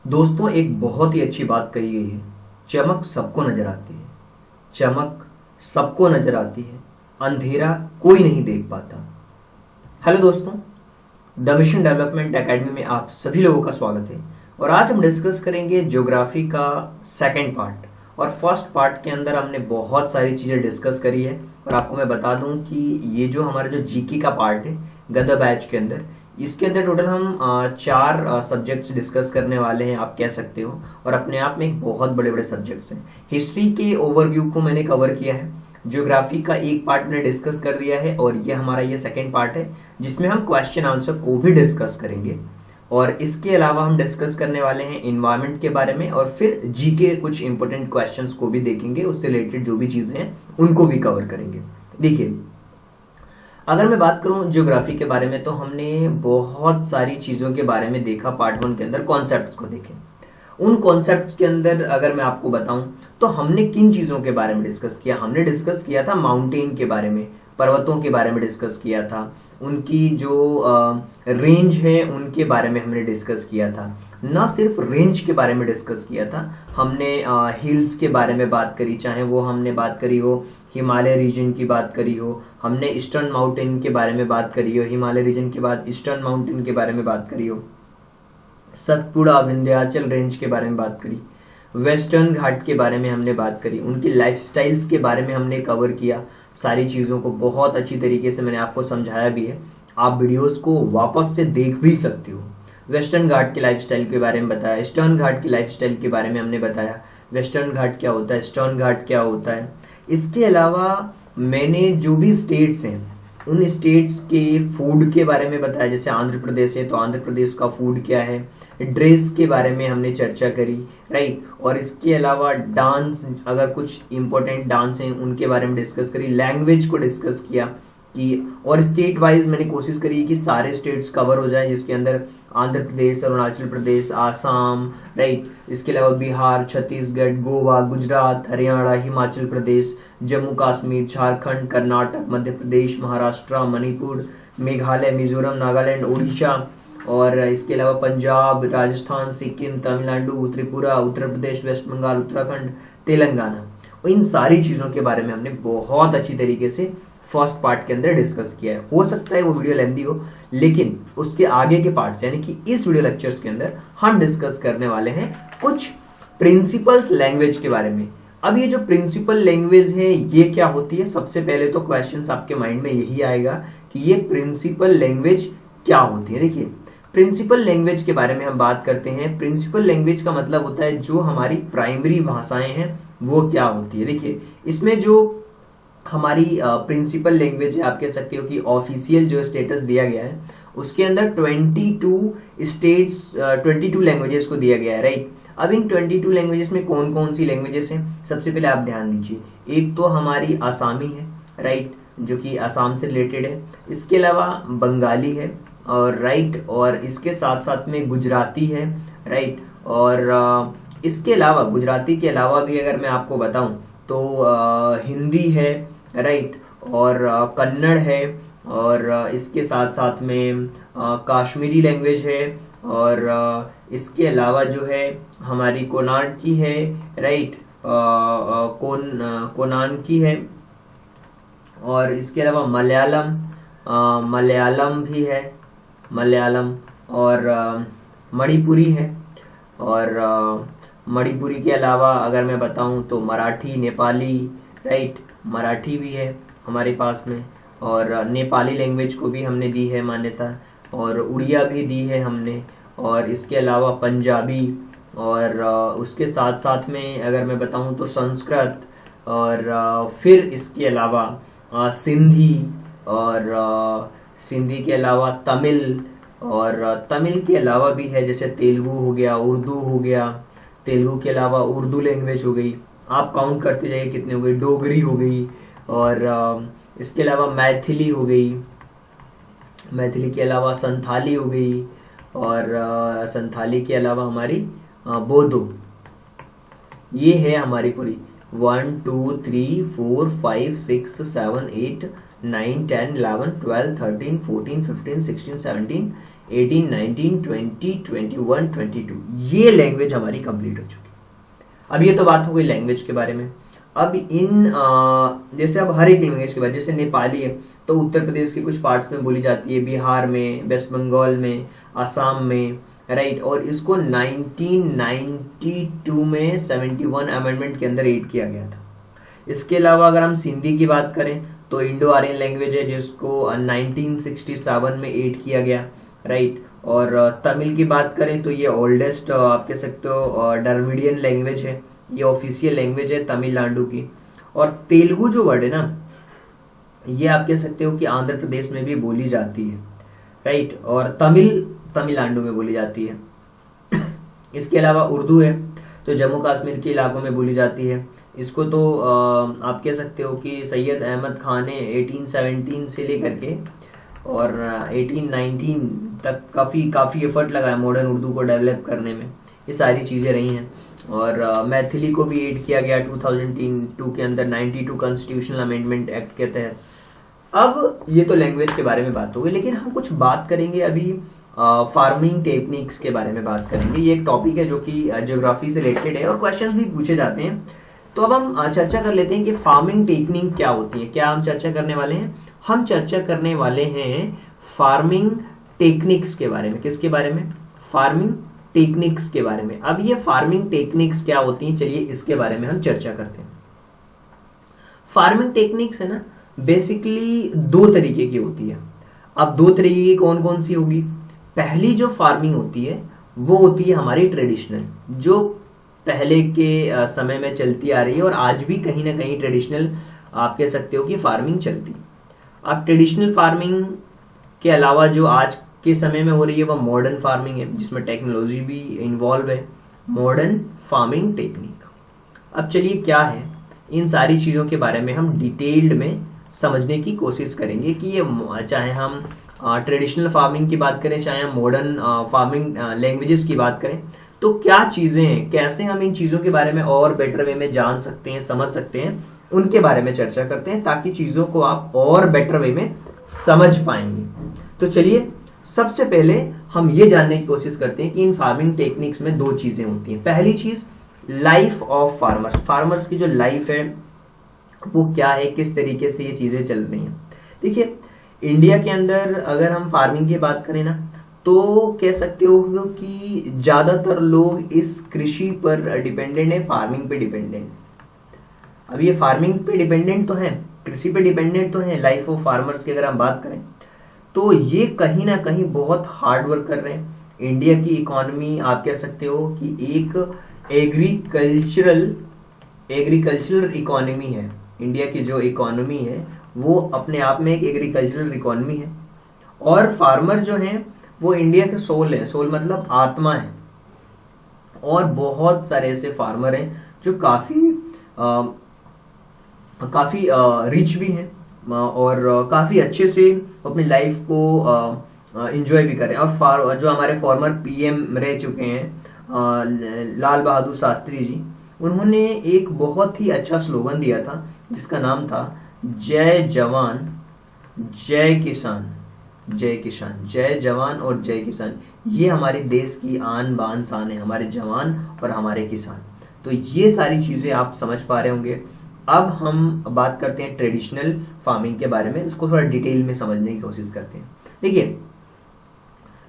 दोस्तों, एक बहुत ही अच्छी बात कही गई है। चमक सबको नजर आती है। चमक सबको नजर आती है, अंधेरा कोई नहीं देख पाता। हेलो दोस्तों, द मिशन डेवलपमेंट एकेडमी में आप सभी लोगों का स्वागत है। और आज हम डिस्कस करेंगे ज्योग्राफी का सेकंड पार्ट। और फर्स्ट पार्ट के अंदर हमने बहुत सारी चीजें डिस्कस करी है। और आपको मैं बता दूं कि ये जो हमारा जो जीके का पार्ट है गदा बैच के अंदर, इसके अंदर टोटल हम चार सब्जेक्ट्स डिस्कस करने वाले हैं, आप कह सकते हो। और अपने आप में एक बहुत बड़े बड़े सब्जेक्ट्स हैं। हिस्ट्री के ओवरव्यू को मैंने कवर किया है, ज्योग्राफी का एक पार्ट मैंने डिस्कस कर दिया है, और ये हमारा ये सेकंड पार्ट है जिसमें हम क्वेश्चन आंसर को भी डिस्कस करेंगे। और इसके अलावा हम डिस्कस करने वाले हैं इन्वायरमेंट के बारे में, और फिर जीके कुछ इंपॉर्टेंट क्वेश्चंस को भी देखेंगे, उससे रिलेटेड जो भी चीजें हैं उनको भी कवर करेंगे। देखिए, अगर मैं बात करूं ज्योग्राफी के बारे में, तो हमने बहुत सारी चीजों के बारे में देखा। पार्ट 1 के अंदर कॉन्सेप्ट्स को देखे। उन कॉन्सेप्ट्स के अंदर अगर मैं आपको बताऊं तो हमने किन चीजों के बारे में डिस्कस किया। हमने डिस्कस किया था माउंटेन के बारे में, पर्वतों के बारे में डिस्कस किया था। उनकी जो रेंज है उनके बारे में हमने डिस्कस किया था। ना सिर्फ रेंज के बारे में डिस्कस किया था, हमने हिल्स के बारे में बात करी, चाहे वो हमने बात करी हो हिमालय रीजन की बात करी हो, हमने ईस्टर्न माउंटेन के बारे में बात करी हो, हिमालय रीजन के बाद ईस्टर्न माउंटेन के बारे में बात करी हो, सतपुड़ा विंध्याचल रेंज के बारे में बात करी, वेस्टर्न घाट के बारे में हमने बात करी, उनकी लाइफस्टाइल्स के बारे में हमने कवर किया। सारी चीजों को बहुत अच्छी तरीके से मैंने आपको समझाया भी है। आप वीडियोस को वापस से देख भी सकते हो। वेस्टर्न घाट की लाइफस्टाइल के बारे में बताया, ईस्टर्न घाट की लाइफस्टाइल के बारे में हमने बताया, वेस्टर्न घाट क्या होता है, ईस्टर्न घाट क्या होता है। इसके अलावा मैंने जो भी स्टेट्स हैं उन स्टेट्स के फूड के बारे में बताया। जैसे आंध्र प्रदेश है तो आंध्र प्रदेश का फूड क्या है, ड्रेस के बारे में हमने चर्चा करी, राइट। और इसके अलावा डांस, अगर कुछ इंपॉर्टेंट डांस हैं उनके बारे में डिस्कस करी, लैंग्वेज को डिस्कस किया कि, और स्टेट वाइज मैंने कोशिश करी कि सारे स्टेट्स कवर हो जाए, जिसके अंदर आंध्र प्रदेश, अरुणाचल प्रदेश, आसाम, राइट। इसके अलावा बिहार, छत्तीसगढ़, गोवा, गुजरात, हरियाणा, हिमाचल प्रदेश, जम्मू कश्मीर, झारखंड, कर्नाटक, मध्य प्रदेश, महाराष्ट्र, मणिपुर, मेघालय, मिजोरम, नागालैंड, उड़ीसा, और इसके अलावा पंजाब, राजस्थान, सिक्किम, तमिलनाडु, त्रिपुरा, उत्तर प्रदेश, वेस्ट बंगाल, उत्तराखंड, तेलंगाना। इन सारी चीजों के बारे में हमने बहुत अच्छी तरीके से फर्स्ट पार्ट के अंदर डिस्कस किया है। हो सकता है वो वीडियो लेंथी हो, लेकिन उसके आगे के पार्ट्स यानी कि इस वीडियो लेक्चर्स के अंदर हम डिस्कस करने वाले हैं कुछ प्रिंसिपल्स लैंग्वेज के बारे में। अब ये जो प्रिंसिपल लैंग्वेज है ये क्या होती है, सबसे पहले तो क्वेश्चंस आपके माइंड में यही आएगा कि ये प्रिंसिपल लैंग्वेज क्या होती है। देखिए, प्रिंसिपल लैंग्वेज के बारे में हम बात करते हैं। प्रिंसिपल लैंग्वेज का मतलब होता है जो हमारी प्राइमरी भाषाएं हैं वो क्या होती है। देखिए, इसमें जो हमारी प्रिंसिपल लैंग्वेज है, आप कह सकते हो कि ऑफिशियल जो स्टेटस दिया गया है उसके अंदर 22 लैंग्वेजेस को दिया गया है, राइट। अब इन 22 लैंग्वेजेस में कौन कौन सी लैंग्वेजेस हैं, सबसे पहले आप ध्यान दीजिए। एक तो हमारी आसामी है, राइट, जो कि आसाम से रिलेटेड है। इसके अलावा बंगाली है, और राइट, और इसके साथ साथ में गुजराती है, राइट। और इसके अलावा गुजराती के अलावा भी अगर मैं आपको बताऊं तो हिंदी है, राइट, और कन्नड़ है, और इसके साथ साथ में कश्मीरी लैंग्वेज है, और इसके अलावा जो है हमारी कोनान की है, राइट, कोनान की है, और इसके अलावा मलयालम भी है, मलयालम, और मणिपुरी है। और मणिपुरी के अलावा अगर मैं बताऊं तो मराठी, नेपाली, राइट, मराठी भी है हमारे पास में, और नेपाली लैंग्वेज को भी हमने दी है मान्यता, और उड़िया भी दी है हमने, और इसके अलावा पंजाबी, और उसके साथ साथ में अगर मैं बताऊं तो संस्कृत, और फिर इसके अलावा सिंधी, और सिंधी के अलावा तमिल, और तमिल के अलावा भी है जैसे तेलुगु हो गया, उर्दू हो गया, तेलुगु के अलावा उर्दू लैंग्वेज हो गई, आप काउंट करते जाइए कितने हो गई, डोगरी हो गई, और इसके अलावा मैथिली हो गई, मैथिली के अलावा संथाली हो गई, और संथाली के अलावा हमारी बोडो। ये है हमारी पूरी 1 2 3 4 5 6 7 8 9 10 11 12 13 14 15 16 17 18, 19, 20, 21, 22 ये लैंग्वेज हमारी कंप्लीट हो चुकी है। अब ये तो बात हो गई लैंग्वेज के बारे में। अब इन जैसे अब हर एक लैंग्वेज के बाद, जैसे नेपाली है तो उत्तर प्रदेश के कुछ पार्ट्स में बोली जाती है, बिहार में, वेस्ट बंगाल में, असम में, राइट। और इसको 1992 में 71 अमेंडमेंट के अंदर ऐड किया गया था। इसके अलावा अगर हम सिंधी की बात करें तो इंडो आर्यन लैंग्वेज है जिसको 1967 में ऐड किया गया, राइट। और तमिल की बात करें तो ये ओल्डेस्ट आप कह सकते हो द्रविडियन लैंग्वेज है, ये ऑफिशियल लैंग्वेज है तमिलनाडु की। और तेलुगु जो वर्ड है ना, ये आप कह सकते हो कि आंध्र प्रदेश में भी बोली जाती है, राइट। और तमिलनाडु में बोली जाती है। इसके अलावा उर्दू है तो जम्मू कश्मीर के इलाकों में बोली जाती है। इसको तो आप कह सकते हो कि सैयद अहमद खान ने 1817 से लेकर के और 1819 तक काफ़ी एफर्ट लगाया मॉडर्न उर्दू को डेवलप करने में। ये सारी चीज़ें रही हैं। और मैथिली को भी ऐड किया गया 2002 के अंदर 92 कॉन्स्टिट्यूशनल अमेंडमेंट एक्ट के तहत। अब ये तो लैंग्वेज के बारे में बात हो गई, लेकिन हम कुछ बात करेंगे अभी फार्मिंग टेक्निक्स के बारे में बात करेंगे। ये एक टॉपिक है जो कि ज्योग्राफी से रिलेटेड है और क्वेश्चंस भी पूछे जाते हैं। तो अब हम चर्चा कर लेते हैं कि फार्मिंग टेक्निक क्या होती है। क्या हम चर्चा करने वाले हैं? हम चर्चा करने वाले हैं फार्मिंग टेक्निक्स के बारे में। किसके बारे में? फार्मिंग टेक्निक्स के बारे में। अब ये फार्मिंग टेक्निक्स क्या होती हैं, चलिए इसके बारे में हम चर्चा करते हैं। फार्मिंग टेक्निक्स है ना, बेसिकली दो तरीके की होती है। अब दो तरीके की कौन कौन सी होगी? पहली जो फार्मिंग होती है वो होती है हमारी ट्रेडिशनल, जो पहले के समय में चलती आ रही है और आज भी कहीं ना कहीं ट्रेडिशनल आप कह सकते हो कि फार्मिंग चलती। अब ट्रेडिशनल फार्मिंग के अलावा जो आज के समय में हो रही है वह मॉडर्न फार्मिंग है, जिसमें टेक्नोलॉजी भी इन्वॉल्व है। Modern farming technique. अब चलिए क्या है, इन सारी चीज़ों के बारे में हम डिटेल्ड में समझने की कोशिश करेंगे कि ये चाहे हम ट्रेडिशनल फार्मिंग की बात करें, चाहे हम मॉडर्न फार्मिंग लैंग्वेजेस की बात करें, तो क्या चीज़ें हैं, कैसे हम इन चीज़ों के बारे में और बेटर वे में जान सकते हैं, समझ सकते हैं, उनके बारे में चर्चा करते हैं ताकि चीज़ों को आप और बेटर वे में समझ पाएंगे। तो चलिए सबसे पहले हम ये जानने की कोशिश करते हैं कि इन फार्मिंग टेक्निक्स में दो चीज़ें होती हैं। पहली चीज़ लाइफ ऑफ फार्मर्स, फार्मर्स की जो लाइफ है वो क्या है, किस तरीके से ये चीज़ें चल रही हैं। देखिए इंडिया के अंदर अगर हम फार्मिंग की बात करें ना, तो कह सकते हो कि ज़्यादातर लोग इस कृषि पर डिपेंडेंट है, फार्मिंग पे डिपेंडेंट। अब ये फार्मिंग पे डिपेंडेंट तो है, कृषि पे डिपेंडेंट तो है। लाइफ ऑफ फार्मर्स की अगर हम बात करें तो ये कहीं ना कहीं बहुत हार्ड वर्क कर रहे हैं। इंडिया की इकोनॉमी आप कह सकते हो कि एक एग्रीकल्चरल इकोनॉमी है। इंडिया की जो इकोनॉमी है वो अपने आप में एक एग्रीकल्चरल इकोनॉमी है। और फार्मर जो हैं वो इंडिया के सोल है, सोल मतलब आत्मा है। और बहुत सारे ऐसे फार्मर हैं जो काफ़ी रिच भी हैं और काफ़ी अच्छे से अपनी लाइफ को एंजॉय भी करें। और जो हमारे फॉर्मर पीएम रह चुके हैं लाल बहादुर शास्त्री जी, उन्होंने एक बहुत ही अच्छा स्लोगन दिया था जिसका नाम था जय जवान जय किसान, जय किसान, जय जवान और जय किसान। ये हमारे देश की आन बान शान है, हमारे जवान और हमारे किसान। तो ये सारी चीज़ें आप समझ पा रहे होंगे। अब हम बात करते हैं ट्रेडिशनल फार्मिंग के बारे में, इसको थोड़ा डिटेल में समझने की कोशिश करते हैं। देखिए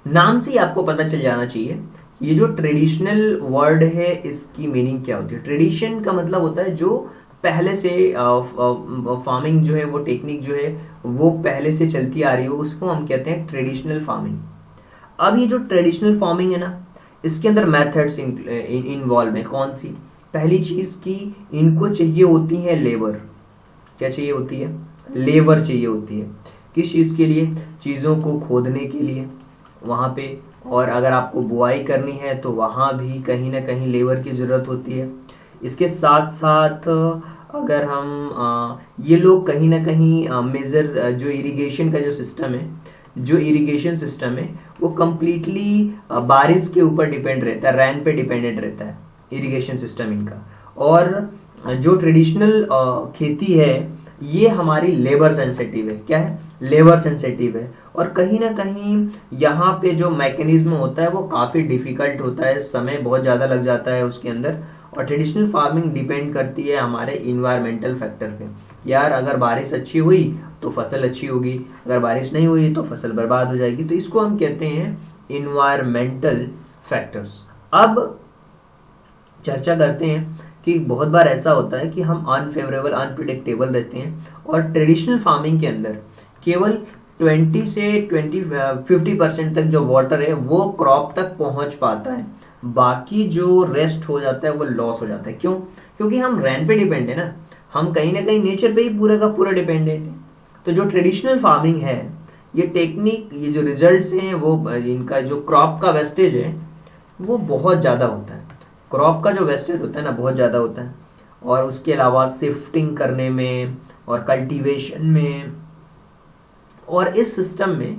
नाम से ही आपको पता चल जाना चाहिए ये जो ट्रेडिशनल वर्ड है इसकी मीनिंग क्या होती है। ट्रेडिशन का मतलब होता है जो पहले से फार्मिंग जो है वो टेक्निक जो है वो पहले से चलती आ रही हो, उसको हम कहते हैं ट्रेडिशनल फार्मिंग। अब ये जो ट्रेडिशनल फार्मिंग है ना, इसके अंदर मेथड्स इन्वॉल्व है। कौन सी? पहली चीज की इनको चाहिए होती है लेबर। क्या चाहिए होती है? लेबर चाहिए होती है। किस चीज के लिए? चीजों को खोदने के लिए वहां पे, और अगर आपको बुआई करनी है तो वहां भी कहीं ना कहीं लेबर की जरूरत होती है। इसके साथ साथ अगर हम ये लोग कहीं ना कहीं मेजर जो इरिगेशन का जो सिस्टम है, जो इरिगेशन सिस्टम है वो कम्प्लीटली बारिश के ऊपर डिपेंड रहता है, रैन पे डिपेंडेंट रहता है इरिगेशन सिस्टम इनका। और जो ट्रेडिशनल खेती है ये हमारी लेबर सेंसिटिव है। क्या है? लेबर सेंसिटिव है, और कहीं ना कहीं यहाँ पे जो मैकेनिज्म होता है वो काफ़ी डिफिकल्ट होता है, समय बहुत ज़्यादा लग जाता है उसके अंदर। और ट्रेडिशनल फार्मिंग डिपेंड करती है हमारे इन्वायरमेंटल फैक्टर पे। यार अगर बारिश अच्छी हुई तो फसल अच्छी होगी, अगर बारिश नहीं हुई तो फसल बर्बाद हो जाएगी। तो इसको हम कहते हैं इन्वायरमेंटल फैक्टर्स। अब चर्चा करते हैं कि बहुत बार ऐसा होता है कि हम अनफेवरेबल, अनप्रिडिक्टेबल रहते हैं, और ट्रेडिशनल फार्मिंग के अंदर केवल 20 से 50% तक जो वाटर है वो क्रॉप तक पहुंच पाता है, बाकी जो रेस्ट हो जाता है वो लॉस हो जाता है। क्यों? क्योंकि हम रैन पे डिपेंड है ना, हम कहीं ना कहीं नेचर पे ही पूरा का पूरा डिपेंडेंट है। तो जो ट्रेडिशनल फार्मिंग है, ये टेक्निक, ये जो रिजल्ट्स हैं, वो इनका जो क्रॉप का वेस्टेज है वो बहुत ज़्यादा होता है। क्रॉप का जो वेस्टेज होता है ना बहुत ज़्यादा होता है, और उसके अलावा शिफ्टिंग करने में और कल्टीवेशन में, और इस सिस्टम में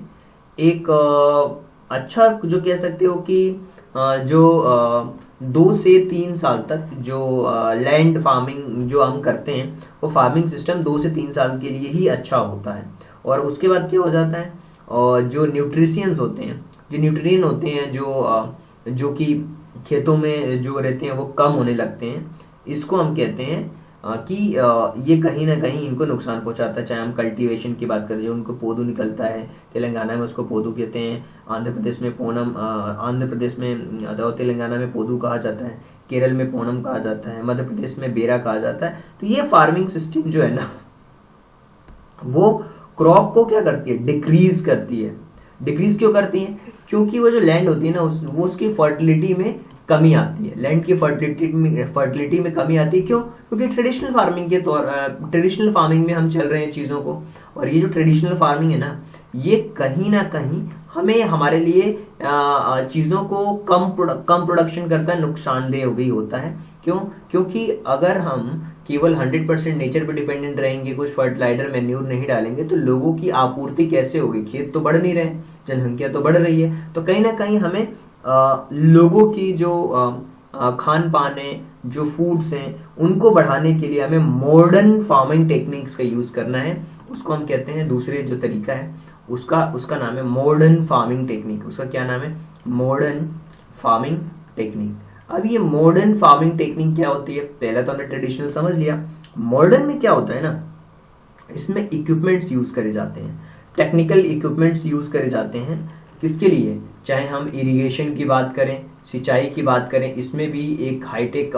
एक अच्छा जो कह सकते हो कि जो 2 से 3 साल तक जो लैंड फार्मिंग जो हम करते हैं, वो फार्मिंग सिस्टम 2 से 3 साल के लिए ही अच्छा होता है। और उसके बाद क्या हो जाता है, और जो न्यूट्रिशियंस होते हैं, जो न्यूट्रिएंट होते हैं, जो कि खेतों में जो रहते हैं वो कम होने लगते हैं। इसको हम कहते हैं कि ये कहीं ना कहीं इनको नुकसान पहुंचाता है। चाहे हम कल्टीवेशन की बात करें, जो उनको पोदू निकलता है, तेलंगाना में उसको पोदू कहते हैं, आंध्र प्रदेश में पोनम, आंध्र प्रदेश में अथवा तेलंगाना में पोदू कहा जाता है, केरल में पोनम कहा जाता है, मध्य प्रदेश में बेरा कहा जाता है। तो ये फार्मिंग सिस्टम जो है ना, वो क्रॉप को क्या करती है, डिक्रीज करती है। डिक्रीज क्यों करती है? क्योंकि वो जो लैंड होती है ना, वो उसकी फर्टिलिटी में कमी आती है, लैंड की फर्टिलिटी में कमी आती है। क्यों? क्योंकि ट्रेडिशनल फार्मिंग में हम चल रहे हैं चीज़ों को, और ये जो ट्रेडिशनल फार्मिंग है ना, ये कहीं ना कहीं हमें, हमारे लिए चीज़ों को कम प्रोडक्शन करता है, नुकसानदेह भी होता है। क्यों? क्योंकि अगर हम केवल 100% नेचर पे डिपेंडेंट रहेंगे, कुछ फर्टिलाइजर मैन्यूर नहीं डालेंगे, तो लोगों की आपूर्ति कैसे होगी? खेत तो बढ़ नहीं रहे, जनसंख्या तो बढ़ रही है। तो कहीं ना कहीं हमें लोगों की जो खान पान है, जो फूड्स हैं, उनको बढ़ाने के लिए हमें मॉडर्न फार्मिंग टेक्निक्स का यूज करना है। उसको हम कहते हैं, दूसरे जो तरीका है उसका नाम है मॉडर्न फार्मिंग टेक्निक। उसका क्या नाम है? Modern farming technique. अब ये मॉडर्न फार्मिंग टेक्निक क्या होती है? पहले तो हमने ट्रेडिशनल समझ लिया। मॉडर्न में क्या होता है ना, इसमें इक्विपमेंट्स यूज करे जाते हैं, टेक्निकल इक्विपमेंट्स यूज करे जाते हैं। किसके लिए? चाहे हम इरिगेशन की बात करें, सिंचाई की बात करें, इसमें भी एक हाईटेक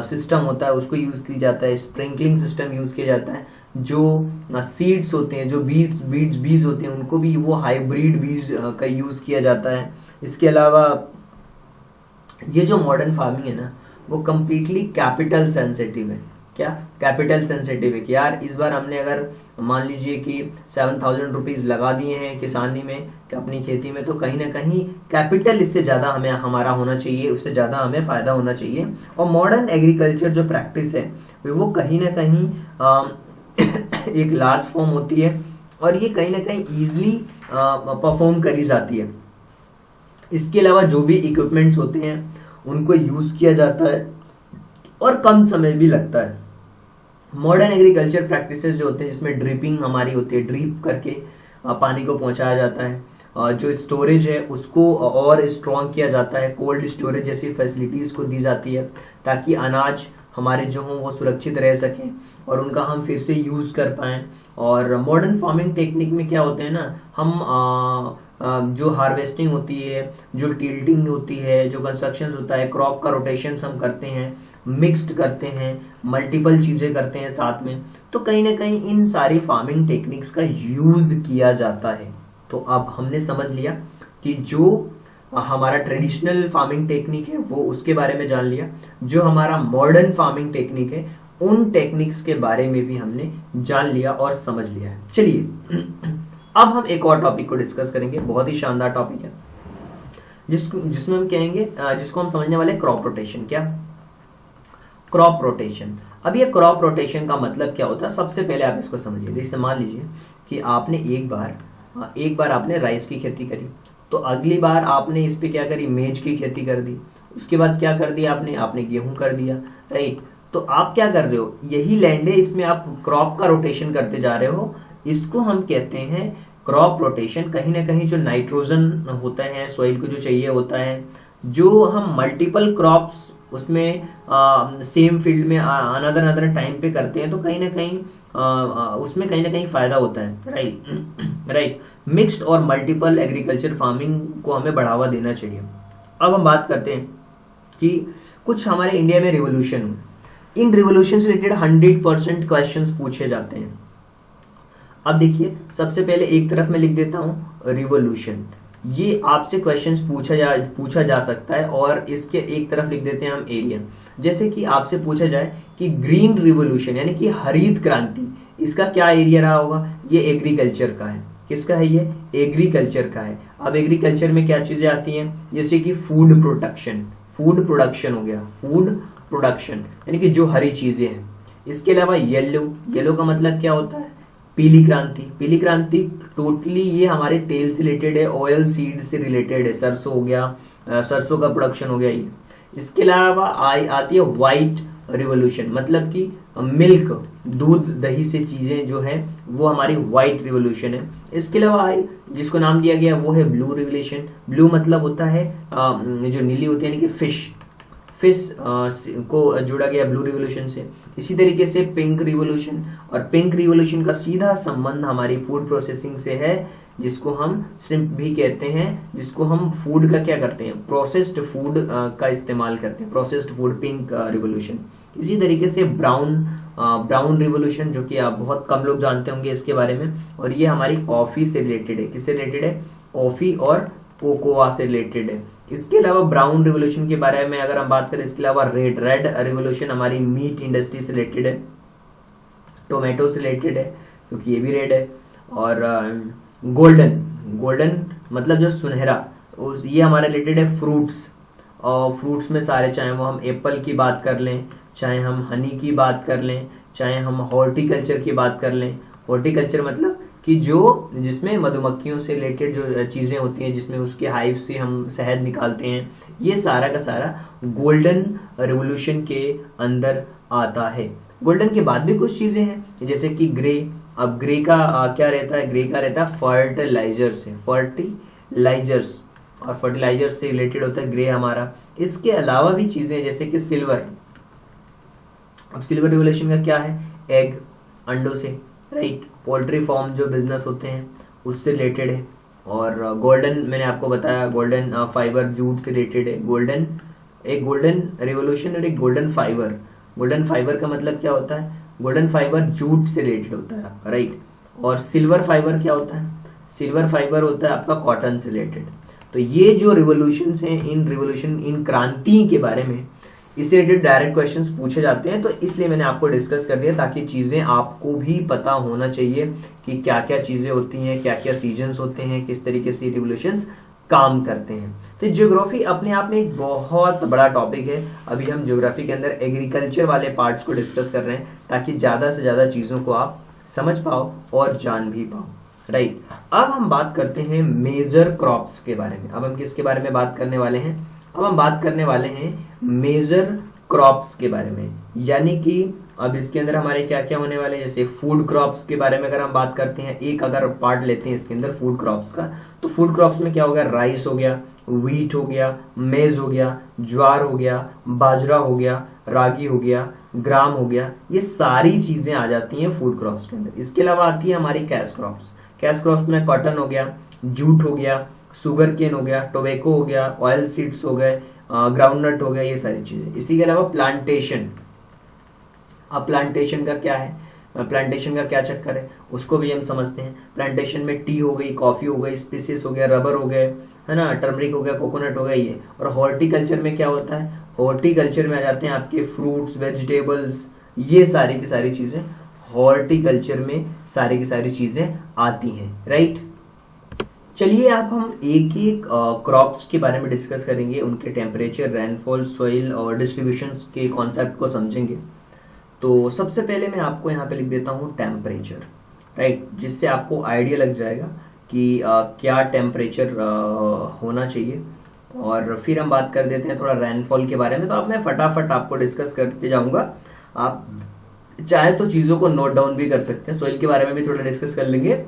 सिस्टम होता है, उसको यूज किया जाता है। स्प्रिंकलिंग सिस्टम यूज किया जाता है। जो सीड्स होते हैं, जो बीज होते हैं, उनको भी वो हाइब्रिड बीज का यूज किया जाता है। इसके अलावा ये जो मॉडर्न फार्मिंग है ना, वो कंप्लीटली कैपिटल सेंसिटिव है। क्या? कैपिटल सेंसिटिव है कि यार इस बार हमने अगर मान लीजिए कि 7,000 रुपीज लगा दिए हैं किसानी में, कि अपनी खेती में, तो कहीं ना कहीं कैपिटल इससे ज्यादा हमें हमारा होना चाहिए, उससे ज्यादा हमें फायदा होना चाहिए। और मॉडर्न एग्रीकल्चर जो प्रैक्टिस है वो कहीं ना कहीं एक लार्ज फॉर्म होती है, और ये कहीं ना कहीं ईजिली परफॉर्म करी जाती है। इसके अलावा जो भी इक्विपमेंट्स होते हैं उनको यूज किया जाता है, और कम समय भी लगता है। मॉडर्न एग्रीकल्चर प्रैक्टिसेस जो होते हैं, जिसमें ड्रिपिंग हमारी होती है, ड्रिप करके पानी को पहुंचाया जाता है। जो स्टोरेज है उसको और स्ट्रॉन्ग किया जाता है, कोल्ड स्टोरेज जैसी फैसिलिटीज को दी जाती है, ताकि अनाज हमारे जो हों वो सुरक्षित रह सकें और उनका हम फिर से यूज कर पाएं। और मॉडर्न फार्मिंग टेक्निक में क्या होते हैं ना, हम जो हार्वेस्टिंग होती है, जो टिल्टिंग होती है, जो कंस्ट्रक्शन होता है, क्रॉप का रोटेशन हम करते हैं, मिक्स्ड करते हैं, मल्टीपल चीजें करते हैं साथ में। तो कहीं ना कहीं इन सारी फार्मिंग टेक्निक्स का यूज किया जाता है। तो अब हमने समझ लिया कि जो हमारा ट्रेडिशनल फार्मिंग टेक्निक है वो उसके बारे में जान लिया, जो हमारा मॉडर्न फार्मिंग टेक्निक है उन टेक्निक्स के बारे में भी हमने जान लिया और समझ लिया है। चलिए अब हम एक और टॉपिक को डिस्कस करेंगे, बहुत ही शानदार टॉपिक है, जिसमें हम कहेंगे, जिसको हम समझने वाले क्रॉप रोटेशन। क्या? Crop rotation. अब ये क्रॉप रोटेशन का मतलब क्या होता है, सबसे पहले आप इसको समझिए। जैसे मान लीजिए कि आपने एक बार आपने राइस की खेती करी, तो अगली बार आपने इस पे क्या करी, मेज की खेती कर दी। उसके बाद क्या कर दिया आपने गेहूं कर दिया, राइट। तो आप क्या कर रहे हो, यही लैंड है, इसमें आप क्रॉप का रोटेशन करते जा रहे हो। इसको हम कहते हैं क्रॉप रोटेशन। कहीं ना कहीं जो नाइट्रोजन होता है सॉइल को जो चाहिए होता है, जो हम मल्टीपल क्रॉप्स उसमें सेम फील्ड में अनदर अनदर टाइम पे करते हैं, तो कहीं ना कहीं उसमें कहीं ना कहीं फायदा होता है। राइट। मिक्स्ड और मल्टीपल एग्रीकल्चर फार्मिंग को हमें बढ़ावा देना चाहिए। अब हम बात करते हैं कि कुछ हमारे इंडिया में रिवोल्यूशन हुए, इन रिवोल्यूशन से रिलेटेड 100% क्वेश्चंस पूछे जाते हैं। अब देखिए, सबसे पहले एक तरफ मैं लिख देता हूं रिवोल्यूशन, ये आपसे क्वेश्चंस पूछा जा सकता है, और इसके एक तरफ लिख देते हैं हम एरिया। जैसे कि आपसे पूछा जाए कि ग्रीन रिवोल्यूशन यानी कि हरित क्रांति, इसका क्या एरिया रहा होगा? ये एग्रीकल्चर का है। किसका है ये? एग्रीकल्चर का है। अब एग्रीकल्चर में क्या चीजें आती हैं? जैसे कि फूड प्रोडक्शन, फूड प्रोडक्शन हो गया, फूड प्रोडक्शन यानी कि जो हरी चीजें हैं। इसके अलावा येलो, येलो का मतलब क्या होता है? पीली क्रांति। पीली क्रांति टोटली ये हमारे तेल से रिलेटेड है, ऑयल सीड से रिलेटेड है, सरसों हो गया, सरसों का प्रोडक्शन हो गया ये। इसके अलावा आती है व्हाइट रिवोल्यूशन, मतलब कि मिल्क, दूध दही से चीजें जो है वो हमारी व्हाइट रिवोल्यूशन है। इसके अलावा जिसको नाम दिया गया वो है ब्लू रिवोल्यूशन। ब्लू मतलब होता है जो नीली होती है यानी कि फिश को जोड़ा गया ब्लू रिवोल्यूशन से। इसी तरीके से पिंक रिवोल्यूशन, और पिंक रिवोल्यूशन का सीधा संबंध हमारी फूड प्रोसेसिंग से है, जिसको हम श्रिम्प भी कहते हैं, जिसको हम फूड का क्या करते हैं? प्रोसेस्ड फूड का इस्तेमाल करते हैं, प्रोसेस्ड फूड, पिंक रिवोल्यूशन। इसी तरीके से ब्राउन रिवोल्यूशन, जो कि आप बहुत कम लोग जानते होंगे इसके बारे में, और ये हमारी कॉफी से रिलेटेड है। किससे रिलेटेड है? कॉफी और कोकोआ से रिलेटेड है। इसके अलावा ब्राउन रिवोल्यूशन के बारे में अगर हम बात करें, इसके अलावा रेड रिवोल्यूशन हमारी मीट इंडस्ट्री से रिलेटेड है, टोमेटो से रिलेटेड है क्योंकि ये भी रेड है। और गोल्डन मतलब जो सुनहरा, ये हमारे रिलेटेड है फ्रूट्स, और फ्रूट्स में सारे, चाहे वो हम एप्पल की बात कर लें, चाहे हम हनी की बात कर लें, चाहे हम हॉर्टिकल्चर की बात कर लें। हॉर्टिकल्चर मतलब कि जिसमें मधुमक्खियों से रिलेटेड जो चीजें होती हैं, जिसमें उसके हाइव से हम शहद निकालते हैं, ये सारा का सारा गोल्डन रिवोल्यूशन के अंदर आता है। गोल्डन के बाद भी कुछ चीजें हैं जैसे कि ग्रे। अब ग्रे का क्या रहता है? ग्रे का रहता है फर्टिलाइजर्स है, फर्टिलाइजर्स, और फर्टिलाइजर्स से रिलेटेड होता है ग्रे हमारा। इसके अलावा भी चीजें जैसे कि सिल्वर। अब सिल्वर रिवोल्यूशन का क्या है? एग, अंडों से, राइट। पोल्ट्री फार्म जो बिजनेस होते हैं उससे रिलेटेड है। और गोल्डन, मैंने आपको बताया गोल्डन फाइबर, जूट से रिलेटेड है। एक गोल्डन रिवोल्यूशन और एक गोल्डन फाइबर। गोल्डन फाइबर का मतलब क्या होता है? गोल्डन फाइबर जूट से रिलेटेड होता है, राइट। और सिल्वर फाइबर क्या होता है? सिल्वर फाइबर होता है आपका कॉटन से रिलेटेड। तो ये जो रिवोल्यूशन हैं, इन क्रांति के बारे में इससे रिलेटेड डायरेक्ट क्वेश्चंस पूछे जाते हैं, तो इसलिए मैंने आपको डिस्कस कर दिया ताकि चीजें आपको भी पता होना चाहिए कि क्या क्या चीजें होती हैं, क्या क्या सीजन्स होते हैं, किस तरीके से रिवोल्यूशंस काम करते हैं। तो ज्योग्राफी अपने आप में एक बहुत बड़ा टॉपिक है। अभी हम ज्योग्राफी के अंदर एग्रीकल्चर वाले पार्ट्स को डिस्कस कर रहे हैं ताकि ज्यादा से ज्यादा चीजों को आप समझ पाओ और जान भी पाओ, राइट। अब हम बात करते हैं मेजर क्रॉप्स के बारे में। अब हम किसके बारे में बात करने वाले हैं? अब हम बात करने वाले हैं मेजर क्रॉप्स के बारे में, यानी कि अब इसके अंदर हमारे क्या क्या होने वाले हैं। जैसे फूड क्रॉप्स के बारे में अगर हम बात करते हैं, एक अगर पार्ट लेते हैं इसके अंदर फूड क्रॉप्स का, तो फूड क्रॉप्स में क्या हो गया? राइस हो गया, व्हीट हो गया, मेज हो गया, ज्वार हो गया, बाजरा हो गया, रागी हो गया, ग्राम हो गया, ये सारी चीजें आ जाती हैं फूड क्रॉप्स के अंदर। इसके अलावा आती है हमारी कैश क्रॉप्स। कैश क्रॉप्स में कॉटन हो गया, जूट हो गया, शुगर केन हो गया, टोबैको हो गया, ऑयल सीड्स हो गए, ग्राउंडनट हो गया, ये सारी चीजें। इसी के अलावा प्लांटेशन। अब प्लांटेशन का क्या है? प्लांटेशन का क्या चक्कर है उसको भी हम समझते हैं। प्लांटेशन में टी हो गई, कॉफी हो गई, स्पीसीज हो गया, रबर हो गए, है ना, टर्मरिक हो गया, कोकोनट हो गया, ये। और हॉर्टिकल्चर में क्या होता है? हॉर्टिकल्चर में आ जाते हैं आपके फ्रूट्स, वेजिटेबल्स, ये सारी की सारी चीजें हॉर्टिकल्चर में सारी की सारी चीजें आती हैं, राइट। चलिए अब हम एक एक क्रॉप्स के बारे में डिस्कस करेंगे, उनके टेम्परेचर, रेनफॉल, सॉइल और डिस्ट्रीब्यूशंस के कॉन्सेप्ट को समझेंगे। तो सबसे पहले मैं आपको यहाँ पे लिख देता हूँ टेम्परेचर, राइट, जिससे आपको आइडिया लग जाएगा कि क्या टेम्परेचर होना चाहिए। और फिर हम बात कर देते हैं थोड़ा रेनफॉल के बारे में। तो अब मैं फटाफट आपको डिस्कस करते जाऊंगा, आप चाहे तो चीजों को नोट डाउन भी कर सकते हैं, सॉइल के बारे में भी थोड़ा डिस्कस कर लेंगे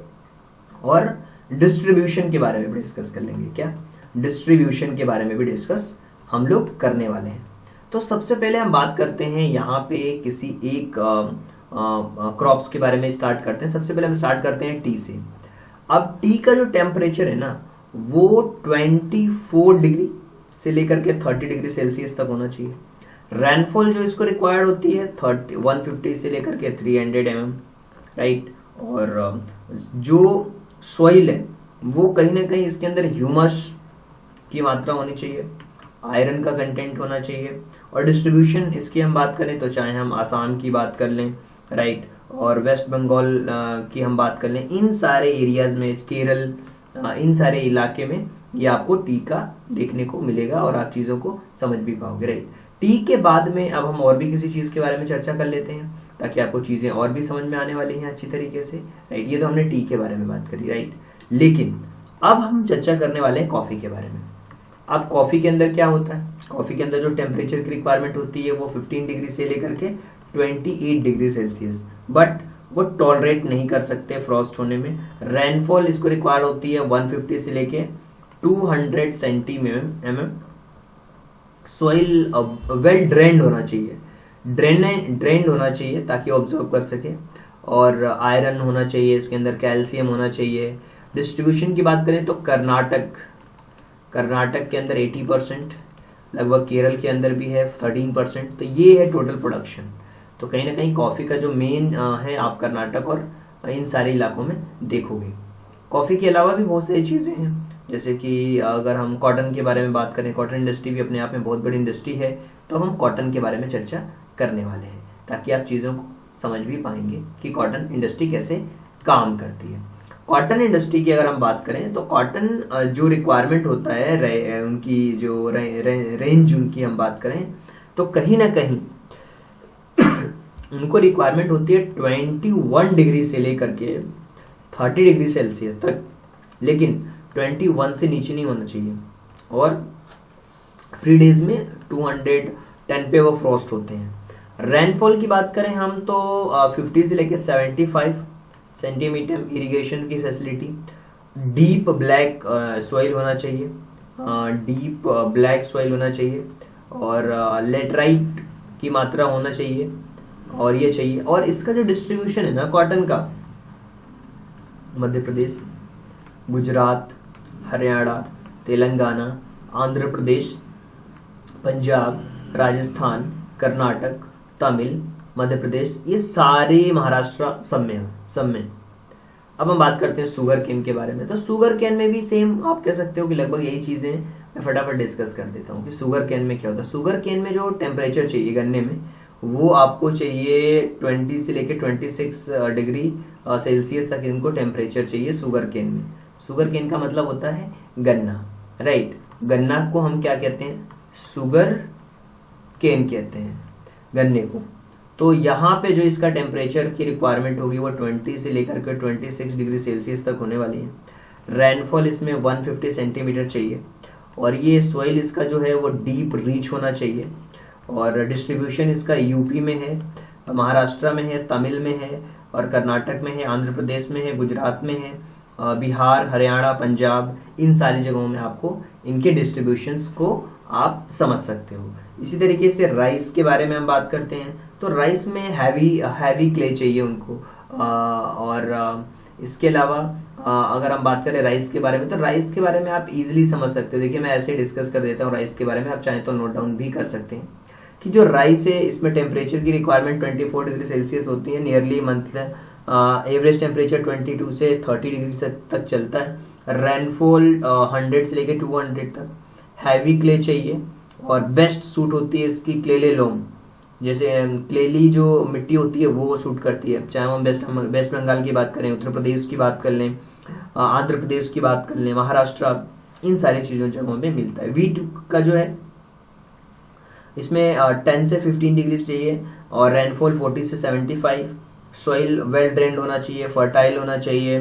और डिस्ट्रीब्यूशन के बारे में भी डिस्कस कर लेंगे। क्या डिस्ट्रीब्यूशन के बारे में भी डिस्कस हम लोग करने वाले हैं। तो सबसे पहले हम बात करते हैं यहाँ पे किसी एक क्रॉप्स के बारे में स्टार्ट करते हैं। सबसे पहले हम स्टार्ट करते हैं टी से। अब टी का जो टेम्परेचर है ना वो 24 डिग्री से लेकर के 30 डिग्री सेल्सियस तक होना चाहिए। रेनफॉल जो इसको रिक्वायर्ड होती है 150 से लेकर के 300 mm, राइट। और जो सॉइल है वो कहीं ना कहीं इसके अंदर ह्यूमस की मात्रा होनी चाहिए, आयरन का कंटेंट होना चाहिए। और डिस्ट्रीब्यूशन इसकी हम बात करें तो चाहे हम आसाम की बात कर लें, राइट, और वेस्ट बंगाल की हम बात कर लें, इन सारे एरियाज में, केरल, इन सारे इलाके में ये आपको टी का देखने को मिलेगा और आप चीजों को समझ भी पाओगे, राइट। टी के बाद में अब हम और भी किसी चीज के बारे में चर्चा कर लेते हैं ताकि आपको चीजें और भी समझ में आने वाली हैं अच्छी तरीके से, राइट। ये तो हमने टी के बारे में बात करी, राइट। लेकिन अब हम चर्चा करने वाले हैं कॉफी के बारे में। अब कॉफी के अंदर क्या होता है, कॉफी के अंदर जो टेम्परेचर की रिक्वायरमेंट होती है वो 15 डिग्री से लेकर के 28 डिग्री सेल्सियस, बट वो टॉलरेट नहीं कर सकते फ्रॉस्ट होने में। रेनफॉल इसको रिक्वायर होती है 150 से लेके 200 सेंटीमीटर। सॉइल वेल ड्रेन्ड होना चाहिए, ड्रेन्ड होना चाहिए ताकि ऑब्जर्व कर सके। और आयरन होना चाहिए इसके अंदर, कैल्शियम होना चाहिए। डिस्ट्रीब्यूशन की बात करें तो कर्नाटक के अंदर 80%, लगभग केरल के अंदर भी है 13%। तो ये है टोटल प्रोडक्शन। तो कहीं ना कहीं कॉफी का जो मेन है आप कर्नाटक और इन सारे इलाकों में देखोगे। कॉफी के अलावा भी बहुत सारी चीजें हैं, जैसे कि अगर हम कॉटन के बारे में बात करें, कॉटन इंडस्ट्री भी अपने आप में बहुत बड़ी इंडस्ट्री है। तो हम कॉटन के बारे में चर्चा करने वाले हैं ताकि आप चीजों को समझ भी पाएंगे कि कॉटन इंडस्ट्री कैसे काम करती है। कॉटन इंडस्ट्री की अगर हम बात करें तो कॉटन जो रिक्वायरमेंट होता है, उनकी जो रेंज उनकी हम बात करें तो कहीं ना कहीं उनको रिक्वायरमेंट होती है 21 डिग्री से लेकर के 30 डिग्री सेल्सियस तक, लेकिन 21 से नीचे नहीं होना चाहिए। और फ्री डेज में 210 पे वो फ्रॉस्ट होते हैं। रेनफॉल की बात करें हम तो 50 से लेकर 75 सेंटीमीटर। इरिगेशन की फैसिलिटी, डीप ब्लैक सॉइल होना चाहिए, डीप ब्लैक सॉइल होना चाहिए। और लेटराइट की मात्रा होना चाहिए और ये चाहिए। और इसका जो डिस्ट्रीब्यूशन है ना कॉटन का, मध्य प्रदेश, गुजरात, हरियाणा, तेलंगाना, आंध्र प्रदेश, पंजाब, राजस्थान, कर्नाटक, तमिल, मध्य प्रदेश, ये सारे महाराष्ट्र सब में। अब हम बात करते हैं शुगर केन के बारे में। तो शुगर केन में भी सेम आप कह सकते हो कि लगभग यही चीजें मैं फटाफट डिस्कस कर देता हूँ कि शुगर केन में क्या होता है। शुगर केन में जो टेम्परेचर चाहिए गन्ने में वो आपको चाहिए 20 से लेकर 26 डिग्री सेल्सियस तक इनको टेम्परेचर चाहिए शुगर केन में। शुगर केन का मतलब होता है गन्ना, राइट। गन्ना को हम क्या कहते हैं, शुगर केन कहते हैं गन्ने को। तो यहाँ पे जो इसका टेम्परेचर की रिक्वायरमेंट होगी वो 20 से लेकर के 26 डिग्री सेल्सियस तक होने वाली है। रेनफॉल इसमें 150 सेंटीमीटर चाहिए। और ये सॉइल इसका जो है वो डीप रीच होना चाहिए। और डिस्ट्रीब्यूशन इसका यूपी में है, महाराष्ट्र में है, तमिल में है, और कर्नाटक में है, आंध्र प्रदेश में है, गुजरात में है, बिहार, हरियाणा, पंजाब, इन सारी जगहों में आपको इनके डिस्ट्रीब्यूशंस को आप समझ सकते हो। इसी तरीके से राइस के बारे में हम बात करते हैं तो राइस में हैवी क्ले चाहिए उनको। और इसके अलावा अगर हम बात करें राइस के बारे में तो राइस के बारे में आप इजीली समझ सकते हो। देखिए मैं ऐसे डिस्कस कर देता हूँ राइस के बारे में, आप चाहें तो नोट डाउन भी कर सकते हैं कि जो राइस है इसमें टेम्परेचर की रिक्वायरमेंट 24 डिग्री सेल्सियस होती है नियरली मंथ। एवरेज टेम्परेचर 22 से 30 डिग्री तक चलता है। रेनफॉल 100 से लेकर 200 तक। हैवी क्ले चाहिए और बेस्ट सूट होती है इसकी क्लेले लोम, जैसे क्लेली जो मिट्टी होती है वो सूट करती है। चाहे हम वेस्ट बंगाल की बात करें, उत्तर प्रदेश की बात कर लें, आंध्र प्रदेश की बात कर लें, महाराष्ट्र, इन सारी चीजों जगहों में मिलता है। वीट का जो है इसमें 10 से 15 डिग्री चाहिए और रेनफॉल 40 से 75। सॉइल वेल ड्रेन्ड होना चाहिए, फर्टाइल होना चाहिए,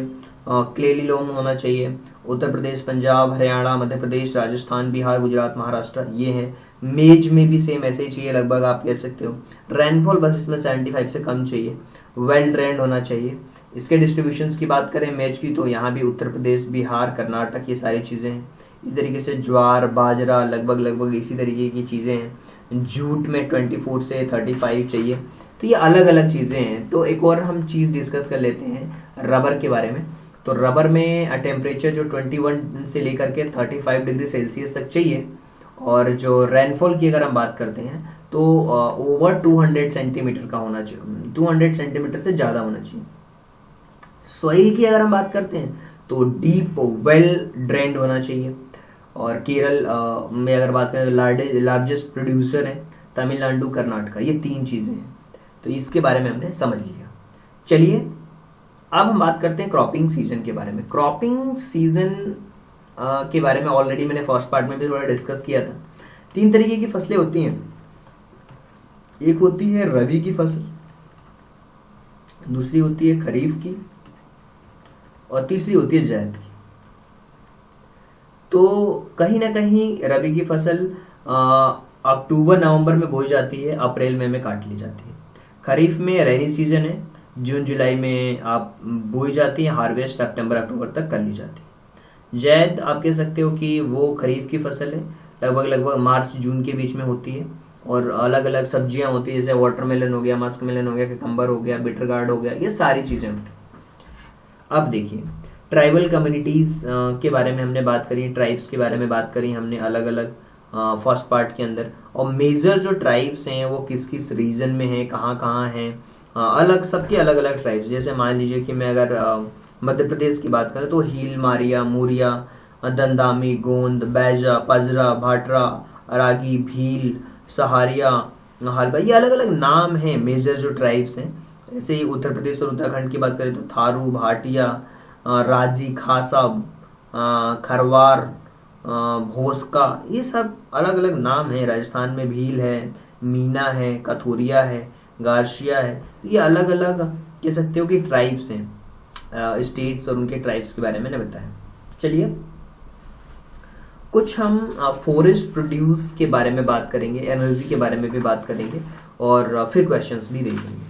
क्लेली लोम होना चाहिए। उत्तर प्रदेश, पंजाब, हरियाणा, मध्य प्रदेश, राजस्थान, बिहार, गुजरात, महाराष्ट्र, ये है। मेज में भी सेम ऐसे ही चाहिए लगभग, आप कह सकते हो। रेनफॉल बस इसमें 75 से कम चाहिए। वेल ड्रेन्ड होना चाहिए। इसके डिस्ट्रीब्यूशंस की बात करें मेज की, तो यहाँ भी उत्तर प्रदेश, बिहार, कर्नाटक, ये सारी चीज़ें हैं। इस तरीके से ज्वार, बाजरा, लगभग इसी तरीके की चीज़ें हैं। जूट में 24 से 35 चाहिए। तो ये अलग अलग चीज़ें हैं। तो एक और हम चीज़ डिस्कस कर लेते हैं रबर के बारे में। तो रबर में टेम्परेचर जो 21 से लेकर के 35 डिग्री सेल्सियस तक चाहिए। और जो रेनफॉल की अगर हम बात करते हैं तो ओवर 200 सेंटीमीटर का होना चाहिए, 200 सेंटीमीटर से ज़्यादा होना चाहिए। सॉइल की अगर हम बात करते हैं तो डीप वेल ड्रेन्ड होना चाहिए। और केरल में अगर बात करें तो लार्जेस्ट प्रोड्यूसर है तमिलनाडु, कर्नाटका, ये 3 चीज़ें हैं। तो इसके बारे में हमने समझ लिया। चलिए अब हम बात करते हैं क्रॉपिंग सीजन के बारे में। क्रॉपिंग सीजन के बारे में ऑलरेडी मैंने फर्स्ट पार्ट में भी थोड़ा डिस्कस किया था। 3 तरीके की फसलें होती हैं। एक होती है रबी की फसल, दूसरी होती है खरीफ की, और तीसरी होती है जायद की। तो कहीं ना कहीं रबी की फसल अक्टूबर नवंबर में बोई जाती है, अप्रैल मई में काट ली जाती है। खरीफ में रेनी सीजन है, जून जुलाई में आप बोई जाती है, हार्वेस्ट सितंबर अक्टूबर तक कर ली जाती है। जायद आप कह सकते हो कि वो खरीफ की फसल है, लगभग मार्च जून के बीच में होती है। और अलग अलग सब्जियां होती है, जैसे वाटरमेलन हो गया, मस्क मेलन हो गया, ककम्बर हो गया, बिटर गार्ड हो गया, ये सारी चीजें होती हैं। अब देखिए ट्राइबल कम्युनिटीज के बारे में हमने बात करी, ट्राइब्स के बारे में बात करी हमने अलग अलग फर्स्ट पार्ट के अंदर। और मेजर जो ट्राइब्स हैं वो किस किस रीजन में हैं, कहाँ कहाँ हैं, अलग सबके अलग अलग ट्राइब्स। जैसे मान लीजिए कि मैं अगर मध्य प्रदेश की बात करें तो हील, मारिया, मूरिया, दंदामी, गोंद, बैजा, पजरा, भाटरा, अरागी, भील, सहारिया, हलबा, ये अलग अलग नाम हैं मेजर जो ट्राइब्स हैं। ऐसे ही उत्तर प्रदेश और उत्तराखंड की बात करें तो थारू, भाटिया, राजी, खासा, खरवार, भोसका, ये सब अलग अलग नाम हैं। राजस्थान में भील है, मीना है, कथोरिया है, गार्शिया है, ये अलग अलग कह सकते हो कि ट्राइब्स हैं। स्टेट्स और उनके ट्राइब्स के बारे में मैंने बताया। चलिए कुछ हम फॉरेस्ट प्रोड्यूस के बारे में बात करेंगे, एनर्जी के बारे में भी बात करेंगे, और फिर क्वेश्चंस भी देखेंगे।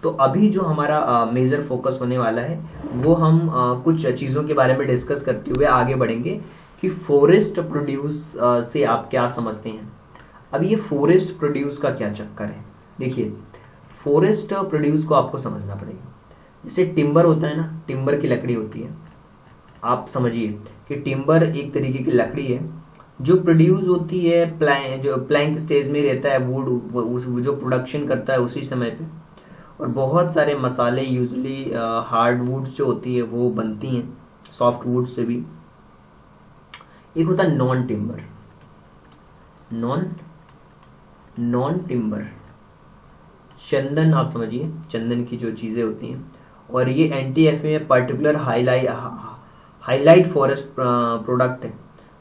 तो अभी जो हमारा मेजर फोकस होने वाला है वो हम कुछ चीज़ों के बारे में डिस्कस करते हुए आगे बढ़ेंगे कि फॉरेस्ट प्रोड्यूस से आप क्या समझते हैं। अब ये फॉरेस्ट प्रोड्यूस का क्या चक्कर है, देखिए फॉरेस्ट प्रोड्यूस को आपको समझना पड़ेगा। जैसे टिम्बर होता है ना, टिम्बर की लकड़ी होती है। आप समझिए कि टिम्बर एक तरीके की लकड़ी है जो प्रोड्यूस होती है प्लैंक स्टेज में रहता है वुड, जो प्रोडक्शन करता है उसी समय पे। और बहुत सारे मसाले यूजुअली हार्ड वुड जो होती है वो बनती हैं सॉफ्ट वुड से भी। एक होता है नॉन टिम्बर, नॉन टिम्बर चंदन, आप समझिए चंदन की जो चीजें होती हैं। और ये NTF में पर्टिकुलर हाईलाइट फॉरेस्ट प्रोडक्ट है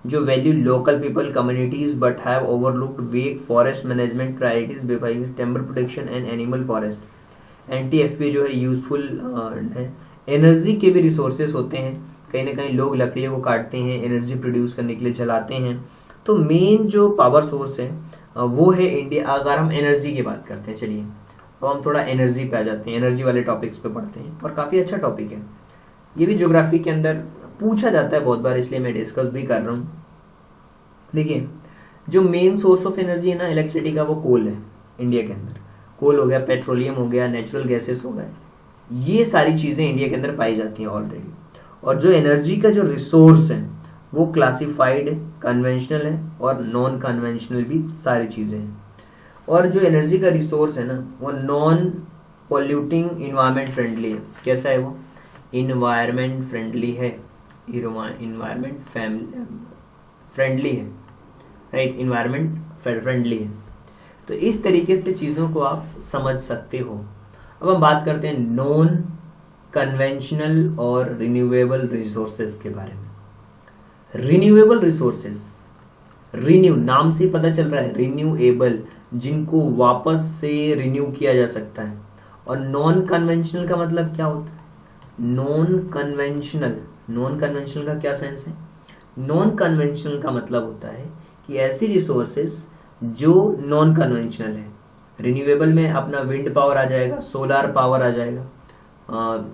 जो value local people communities but have overlooked weak forest management priorities बिफाई timber protection and animal forest. NTFP जो है यूजफुल है। एनर्जी के भी रिसोर्सेस होते हैं, कहीं ना कहीं लोग लकड़ियों को काटते हैं, एनर्जी प्रोड्यूस करने के लिए जलाते हैं। तो मेन जो पावर सोर्स है वो है इंडिया। अगर हम एनर्जी की बात करते हैं, चलिए अब हम थोड़ा एनर्जी पे आ जाते हैं, एनर्जी वाले टॉपिक्स पे पढ़ते हैं। और काफ़ी अच्छा टॉपिक है, ये भी ज्योग्राफी के अंदर पूछा जाता है बहुत बार, इसलिए मैं डिस्कस भी कर रहा हूँ। देखिए जो मेन सोर्स ऑफ एनर्जी है ना इलेक्ट्रिसिटी का, वो कोल है इंडिया के अंदर। कोल हो गया, पेट्रोलियम हो गया, नेचुरल गैसेस हो गए, ये सारी चीज़ें इंडिया के अंदर पाई जाती हैं ऑलरेडी। और जो एनर्जी का जो रिसोर्स है वो क्लासिफाइड है, कन्वेंशनल है और नॉन कन्वेंशनल भी सारी चीज़ें हैं। और जो एनर्जी का रिसोर्स है ना वो नॉन पॉल्यूटिंग इन्वायरमेंट फ्रेंडली है। कैसा है वो? इन्वायरमेंट फ्रेंडली है, इन्वायरमेंट फ्रेंडली है, राइट, इन्वायरमेंट फ्रेंडली है। तो इस तरीके से चीज़ों को आप समझ सकते हो। अब हम बात करते हैं नॉन कन्वेंशनल और रिन्यूएबल रिसोर्सेज के बारे में। रिन्यूएबल रिसोर्सेज, रिन्यू नाम से ही पता चल रहा है, रिन्यूएबल, जिनको वापस से रिन्यू किया जा सकता है। और नॉन कन्वेंशनल का मतलब क्या होता है? नॉन कन्वेंशनल का क्या सेंस है? नॉन कन्वेंशनल का मतलब होता है कि ऐसी रिसोर्सेज जो नॉन कन्वेंशनल है। रिन्यूएबल में अपना विंड पावर आ जाएगा, सोलार पावर आ जाएगा, और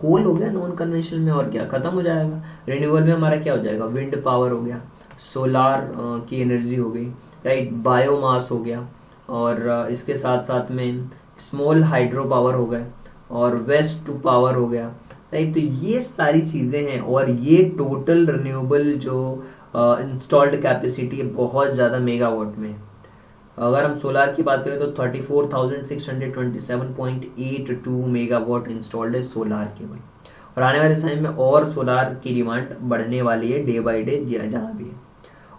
कोल हो गया नॉन कन्वेंशनल में, और क्या खत्म हो जाएगा। रिन्यूएबल में हमारा क्या हो जाएगा, विंड पावर हो गया, सोलार की एनर्जी हो गई, राइट, बायोमास हो गया, और इसके साथ साथ में स्मॉल हाइड्रो पावर हो गए, और वेस्ट टू पावर हो गया, राइट। तो ये सारी चीजें हैं, और ये टोटल रिन्यूएबल जो इंस्टॉल्ड कैपेसिटी है बहुत ज़्यादा मेगावाट में है। अगर हम सोलार की बात करें तो 34,627.82 मेगावाट इंस्टॉल्ड है सोलार केवल, और आने वाले समय में और सोलार की डिमांड बढ़ने वाली है डे बाई डे जहाँ भी है।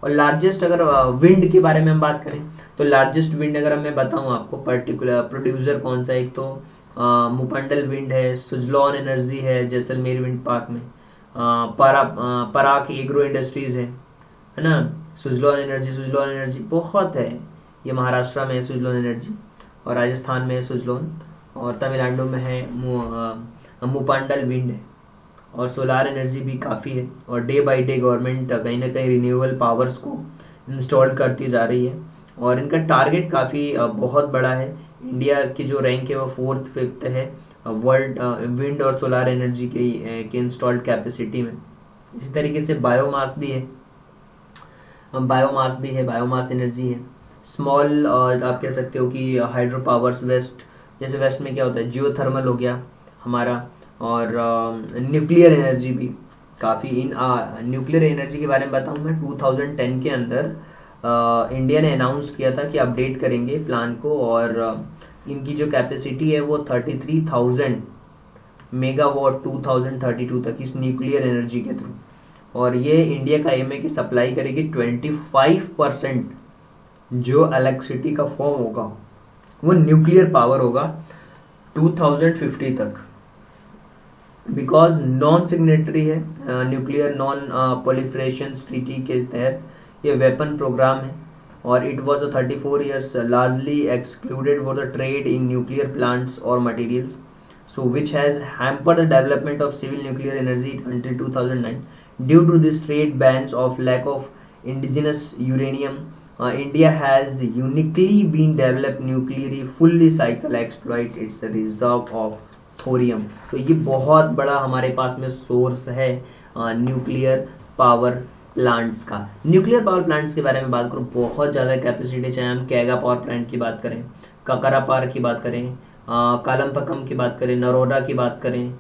और लार्जेस्ट अगर विंड के बारे में हम बात करें तो लार्जेस्ट विंड अगर मैं बताऊं आपको पर्टिकुलर प्रोड्यूसर कौन सा, एक तो मुपंडल विंड है, सुजलॉन एनर्जी है जैसलमेर विंड पार्क में, पराग एग्रो इंडस्ट्रीज है ना, सुजलॉन एनर्जी बहुत है, ये महाराष्ट्र में है सुजलॉन एनर्जी, और राजस्थान में है सुजलॉन, और तमिलनाडु में है मुपंडल विंड है, और सोलार एनर्जी भी काफ़ी है। और डे बाय डे गवर्नमेंट कहीं ना कहीं रिन्यूएबल पावर्स को इंस्टॉल करती जा रही है, और इनका टारगेट काफ़ी बहुत बड़ा है। इंडिया की जो रैंक है वो 4th 5th है वर्ल्ड विंड और सोलार एनर्जी के इंस्टॉल्ड कैपेसिटी में। इसी तरीके से बायोमास भी है, बायोमास एनर्जी है, स्मॉल, और आप कह सकते हो कि हाइड्रो पावर्स, वेस्ट, जैसे वेस्ट में क्या होता है, जियोथर्मल हो गया हमारा, और न्यूक्लियर एनर्जी भी काफ़ी। इन न्यूक्लियर एनर्जी के बारे में बताऊं मैं, 2010 के अंदर इंडिया ने अनाउंस किया था कि अपडेट करेंगे प्लान को, और इनकी जो कैपेसिटी है वो 33,000 मेगावाट 2032 तक इस न्यूक्लियर एनर्जी के थ्रू, और ये इंडिया का एम है कि सप्लाई करेगी 25% जो इलेक्ट्रिसिटी का फॉर्म होगा वो न्यूक्लियर पावर होगा 2050 तक। बिकॉज नॉन सिग्नेटरी है न्यूक्लियर नॉन प्रोलिफरेशन ट्रीटी के तहत ये वेपन प्रोग्राम है, और it was 34 years largely excluded for the trade in nuclear plants or materials, so which has hampered the development of civil nuclear energy until 2009 due to this trade bans of lack of indigenous uranium. India has uniquely been developed nuclearly fully cycle exploit its reserve of thorium. तो ये बहुत बड़ा हमारे पास में source है nuclear power plants का। Nuclear power plants के बारे में बात करूँ, बहुत ज़्यादा कैपेसिटी, चाहे हम कैगा पावर प्लांट की बात करें, ककरा पावर की बात करें, कालमपक्कम की बात करें, नरोडा की बात करें,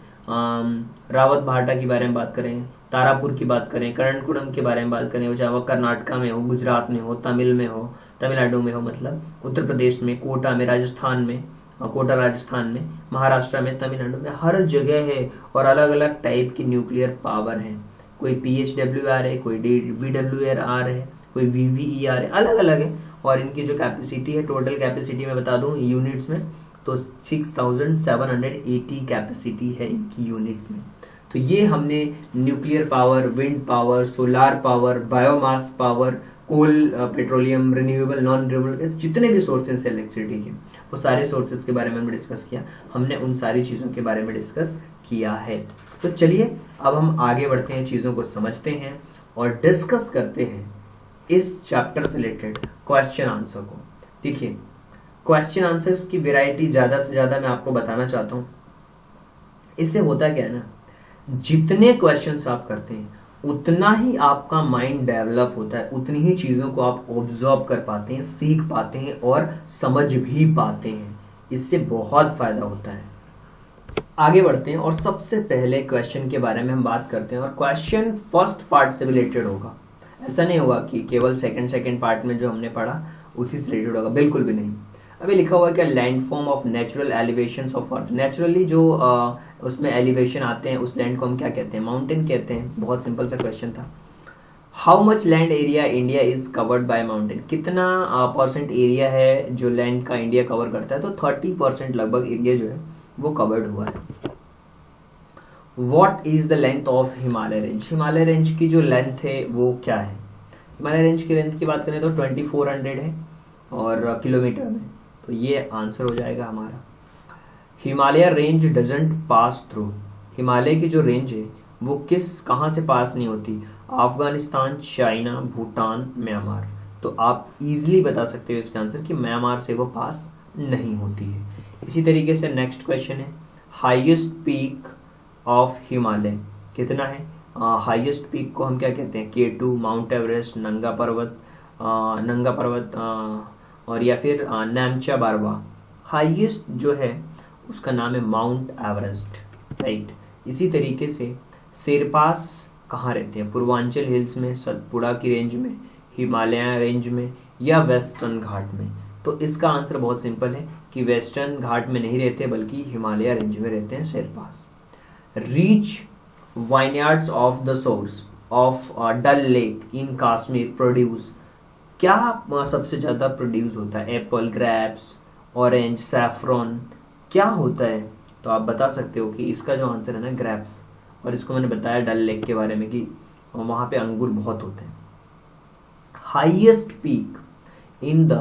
रावत भाटा के बारे में बात करें, तारापुर की बात करें, करणकुडम के बारे में बात करें, चाहे वह कर्नाटका में हो, गुजरात में हो, तमिल में हो, तमिलनाडु में हो, मतलब उत्तर प्रदेश में, कोटा में, राजस्थान में, कोटा राजस्थान में, महाराष्ट्र में, तमिलनाडु में, हर जगह है, और अलग अलग टाइप की न्यूक्लियर पावर है। कोई PHWR है, कोई VWR है, कोई VVER है, अलग अलग है। और इनकी जो कैपेसिटी है, टोटल कैपेसिटी मैं बता दूं यूनिट्स में, तो 6780 कैपेसिटी है इनकी यूनिट्स में। तो ये हमने nuclear power, wind power, solar power, biomass power, coal, petroleum, renewable, non renewable, जितने भी सोर्सेज है इलेक्ट्रिसिटी के, वो सारे सोर्सेज के बारे में हमने डिस्कस किया। हमने उन सारी चीज़ों के बारे में डिस्कस किया है। तो चलिए अब हम आगे बढ़ते हैं, चीज़ों को समझते हैं और डिस्कस करते हैं इस चैप्टर से रिलेटेड क्वेश्चन आंसर को। देखिए, क्वेश्चन आंसर्स की वैरायटी ज़्यादा से ज़्यादा मैं आपको बताना चाहता हूँ। इससे होता क्या है ना, जितने क्वेश्चंस आप करते हैं उतना ही आपका माइंड डेवलप होता है, उतनी ही चीज़ों को आप ऑब्जर्व कर पाते हैं, सीख पाते हैं और समझ भी पाते हैं। इससे बहुत फायदा होता है। आगे बढ़ते हैं और सबसे पहले क्वेश्चन के बारे में हम बात करते हैं, और क्वेश्चन फर्स्ट पार्ट से रिलेटेड होगा। ऐसा नहीं होगा कि केवल सेकंड पार्ट में जो हमने पढ़ा उसी से रिलेटेड होगा, बिल्कुल भी नहीं। अभी लिखा हुआ है क्या, landform of natural elevations of earth. Naturally जो उसमें एलिवेशन आते हैं उस लैंड को हम क्या कहते हैं, माउंटेन कहते हैं। बहुत सिंपल सा क्वेश्चन था। How much land area India is covered by mountain. कितना परसेंट एरिया है जो लैंड का इंडिया कवर करता है, तो 30% लगभग एरिया जो है वो कवर्ड हुआ है। What is the length of Himalaya range. Himalaya range की जो लेंथ है वो क्या है। हिमालय रेंज की लेंथ की बात करें तो 2400 है और किलोमीटर में, तो ये आंसर हो जाएगा हमारा। Himalaya range doesn't pass through. Himalaya की जो रेंज है वो कहाँ से पास नहीं होती, अफगानिस्तान, चाइना, भूटान, म्यांमार। तो आप इजीली बता सकते हो इसका आंसर कि म्यांमार से वो पास नहीं होती है। इसी तरीके से नेक्स्ट क्वेश्चन है, हाईएस्ट पीक ऑफ हिमालय कितना है? हाईएस्ट पीक को हम क्या कहते हैं? K2, माउंट एवरेस्ट, नंगा पर्वत और या फिर नामचा बारवा। हाईएस्ट जो है उसका नाम है माउंट एवरेस्ट, राइट। इसी तरीके से शेरपास कहाँ रहते हैं? पूर्वांचल हिल्स में, सतपुड़ा की रेंज में, हिमालय रेंज में या वेस्टर्न घाट में? तो इसका आंसर बहुत सिंपल है कि वेस्टर्न घाट में नहीं रहते बल्कि हिमालय रेंज में रहते हैं Sherpas. Reach vineyards of the source of Dal lake in Kashmir produce, क्या सबसे ज्यादा प्रोड्यूस होता है? एप्पल, ग्रेप्स, ऑरेंज, सैफरॉन, क्या होता है? तो आप बता सकते हो कि इसका जो आंसर है ना ग्रेप्स, और इसको मैंने बताया डल लेक के बारे में कि वहां पे अंगूर बहुत होते हैं। हाईएस्ट पीक इन द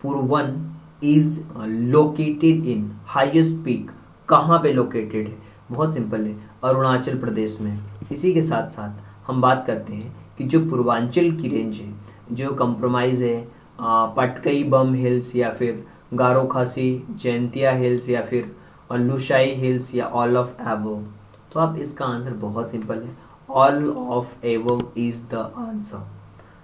पूर्वन is located in, highest peak कहाँ पे लोकेटेड है? बहुत सिंपल है, अरुणाचल प्रदेश में। इसी के साथ साथ हम बात करते हैं कि जो पूर्वांचल की रेंज है, जो कंप्रोमाइज है पटकई बम हिल्स या फिर गारो खासी, जैंतिया हिल्स या फिर लुशाई हिल्स या ऑल ऑफ एबव। तो आप इसका आंसर बहुत सिंपल है, all of above is the answer.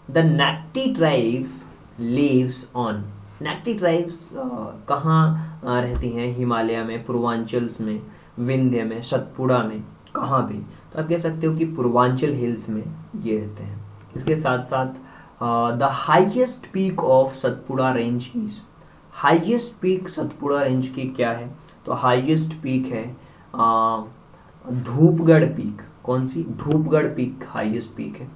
The Nocte tribes lives on, Nocte tribes कहाँ रहती हैं? हिमालय में, पूर्वांचल्स में, विंध्य में, सतपुड़ा में, कहाँ भी? तो आप कह सकते हो कि पूर्वांचल हिल्स में ये रहते हैं। इसके साथ साथ the highest peak of Satpura range is, highest peak Satpura range की क्या है? तो हाईएस्ट पीक है धूपगढ़ पीक। कौन सी? धूपगढ़ पीक हाईएस्ट पीक है।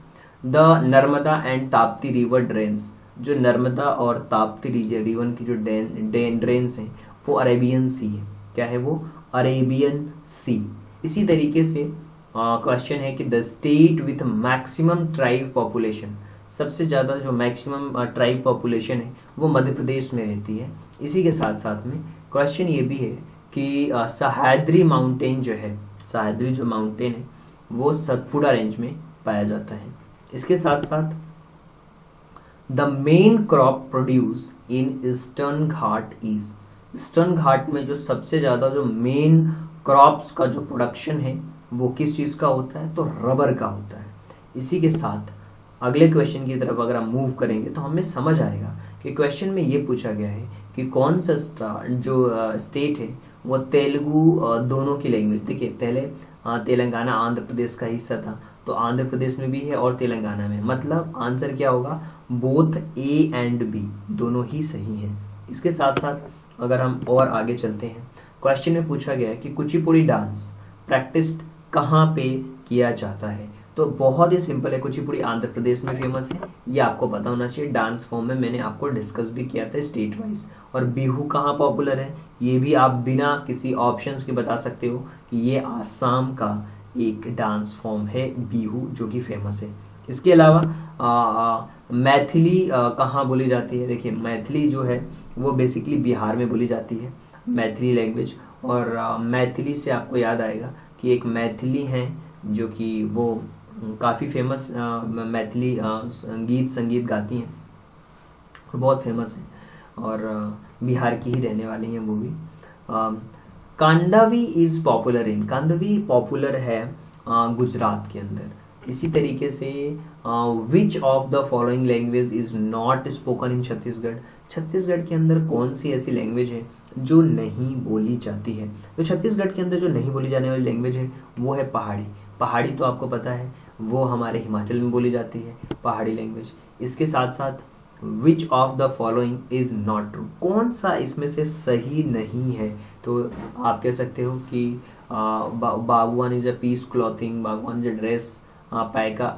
The Narmada and Tapti river drains, जो नर्मदा और ताप्ती रिवर की जो ड्रेन्स हैं वो अरेबियन सी है। क्या है वो? अरेबियन सी। इसी तरीके से क्वेश्चन है कि the state with maximum tribe population, सबसे ज्यादा जो मैक्सिमम ट्राइब पॉपुलेशन है वो मध्य प्रदेश में रहती है। इसी के साथ साथ में क्वेश्चन ये भी है कि सह्याद्री माउंटेन जो है, सह्याद्री जो माउंटेन है वो सतपुड़ा रेंज में पाया जाता है। इसके साथ साथ the main crop produce in eastern Ghat is, eastern Ghat में जो सबसे ज्यादा जो मेन क्रॉप्स का जो प्रोडक्शन है वो किस चीज का होता है? तो रबर का होता है। इसी के साथ अगले क्वेश्चन की तरफ अगर हम मूव करेंगे तो हमें समझ आएगा कि क्वेश्चन में ये पूछा गया है कि कौन सा स्टेट है वो तेलुगु दोनों की लैंग्वेज। देखिए पहले तेलंगाना आंध्र प्रदेश का हिस्सा था, तो आंध्र प्रदेश में भी है और तेलंगाना में, मतलब आंसर क्या होगा? बोथ ए एंड बी, दोनों ही सही हैं। इसके साथ साथ अगर हम और आगे चलते हैं, क्वेश्चन में पूछा गया है कि कुचिपुड़ी डांस प्रैक्टिस कहाँ पे किया जाता है? तो बहुत ही सिंपल है, कुचिपुड़ी आंध्र प्रदेश में फेमस है, ये आपको पता होना चाहिए। डांस फॉर्म में मैंने आपको डिस्कस भी किया था स्टेट वाइज। और बिहू कहाँ पॉपुलर है, ये भी आप बिना किसी ऑप्शंस के बता सकते हो कि ये आसाम का एक डांस फॉर्म है बिहू, जो कि फेमस है। इसके अलावा मैथिली कहाँ बोली जाती है? देखिए मैथिली जो है वो बेसिकली बिहार में बोली जाती है, मैथिली लैंग्वेज। और मैथिली से आपको याद आएगा कि एक मैथिली हैं जो कि वो काफ़ी फेमस मैथिली संगीत गाती हैं, बहुत फेमस हैं और बिहार की ही रहने वाली हैं वो भी। कांडावी इज पॉपुलर इन, कांडवी पॉपुलर है गुजरात के अंदर। इसी तरीके से which of the following language is not spoken in Chhattisgarh, Chhattisgarh के अंदर कौन सी ऐसी लैंग्वेज है जो नहीं बोली जाती है? तो छत्तीसगढ़ के अंदर जो नहीं बोली जाने वाली लैंग्वेज है वो है पहाड़ी। पहाड़ी तो आपको पता है वो हमारे हिमाचल में बोली जाती है पहाड़ी लैंग्वेज। इसके साथ साथ विच of the following is not true, कौन सा इसमें से सही नहीं है? तो आप कह सकते हो कि Bagwan is a piece clothing, Bagwan is a dress, Paika.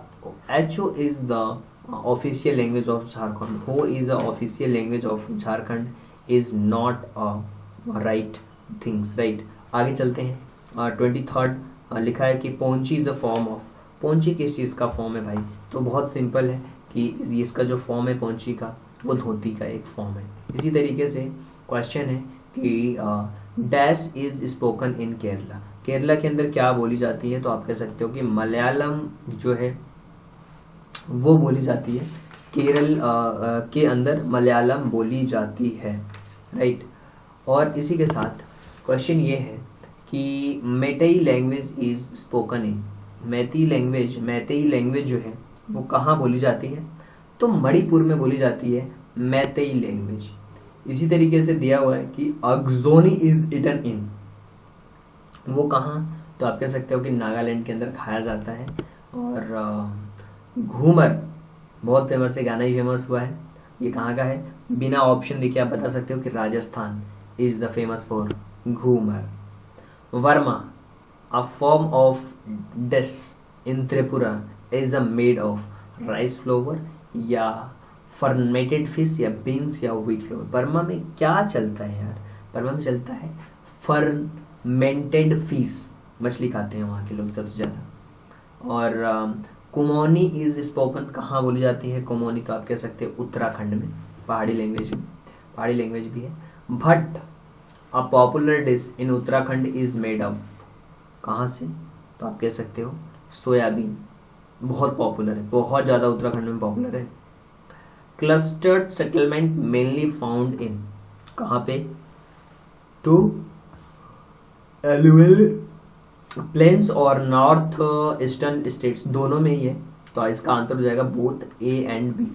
HO is the official language of Jharkhand, Ho is the official language of Jharkhand is not right things, right. आगे चलते हैं। 23rd लिखा है कि Ponchi is a form of, Ponchi किस चीज़ का फॉर्म है भाई? तो बहुत सिंपल है कि इसका जो फॉर्म है पोंची का वो धोती का एक फॉर्म है। इसी तरीके से क्वेश्चन है कि dash is spoken in Kerala, Kerala के अंदर क्या बोली जाती है? तो आप कह सकते हो कि मलयालम जो है वो बोली जाती है। केरल के अंदर मलयालम बोली जाती है, राइट। और इसी के साथ क्वेश्चन ये है कि Meitei language is spoken in, Meitei language जो है वो कहाँ बोली जाती है? तो मणिपुर में बोली जाती है मैतेई लैंग्वेज। इसी तरीके से दिया हुआ है कि अगजोनी इज इटन इन, वो कहाँ? तो आप कह सकते हो कि नागालैंड के अंदर खाया जाता है। और घूमर बहुत फेमस है, गाना ही फेमस हुआ है, ये कहाँ का है? बिना ऑप्शन देखे आप बता सकते हो कि Rajasthan is the famous for Ghoomar. Verma, a form of dish in Tripura is made of rice flower या फर्मेंटेड फिश या बीन्स या व्हीट फ्लोवर। बर्मा में क्या चलता है यार? बर्मा में चलता है फर्मेंटेड फिश, मछली खाते हैं वहाँ के लोग सबसे ज़्यादा। और कुमोनी इज स्पोकन कहाँ बोली जाती है? कुमोनी तो आप कह सकते हो उत्तराखंड में, पहाड़ी लैंग्वेज भी है। Bhatt, a popular dish in Uttarakhand is made of, कहाँ से? तो आप कह सकते हो सोयाबीन, बहुत पॉपुलर है, बहुत ज़्यादा उत्तराखंड में पॉपुलर है। Clustered settlement mainly found in, कहाँ पे? तो एलुअल प्लेन्स और नॉर्थ ईस्टर्न स्टेट्स, दोनों में ही है। तो इसका आंसर हो जाएगा बोथ ए एंड बी।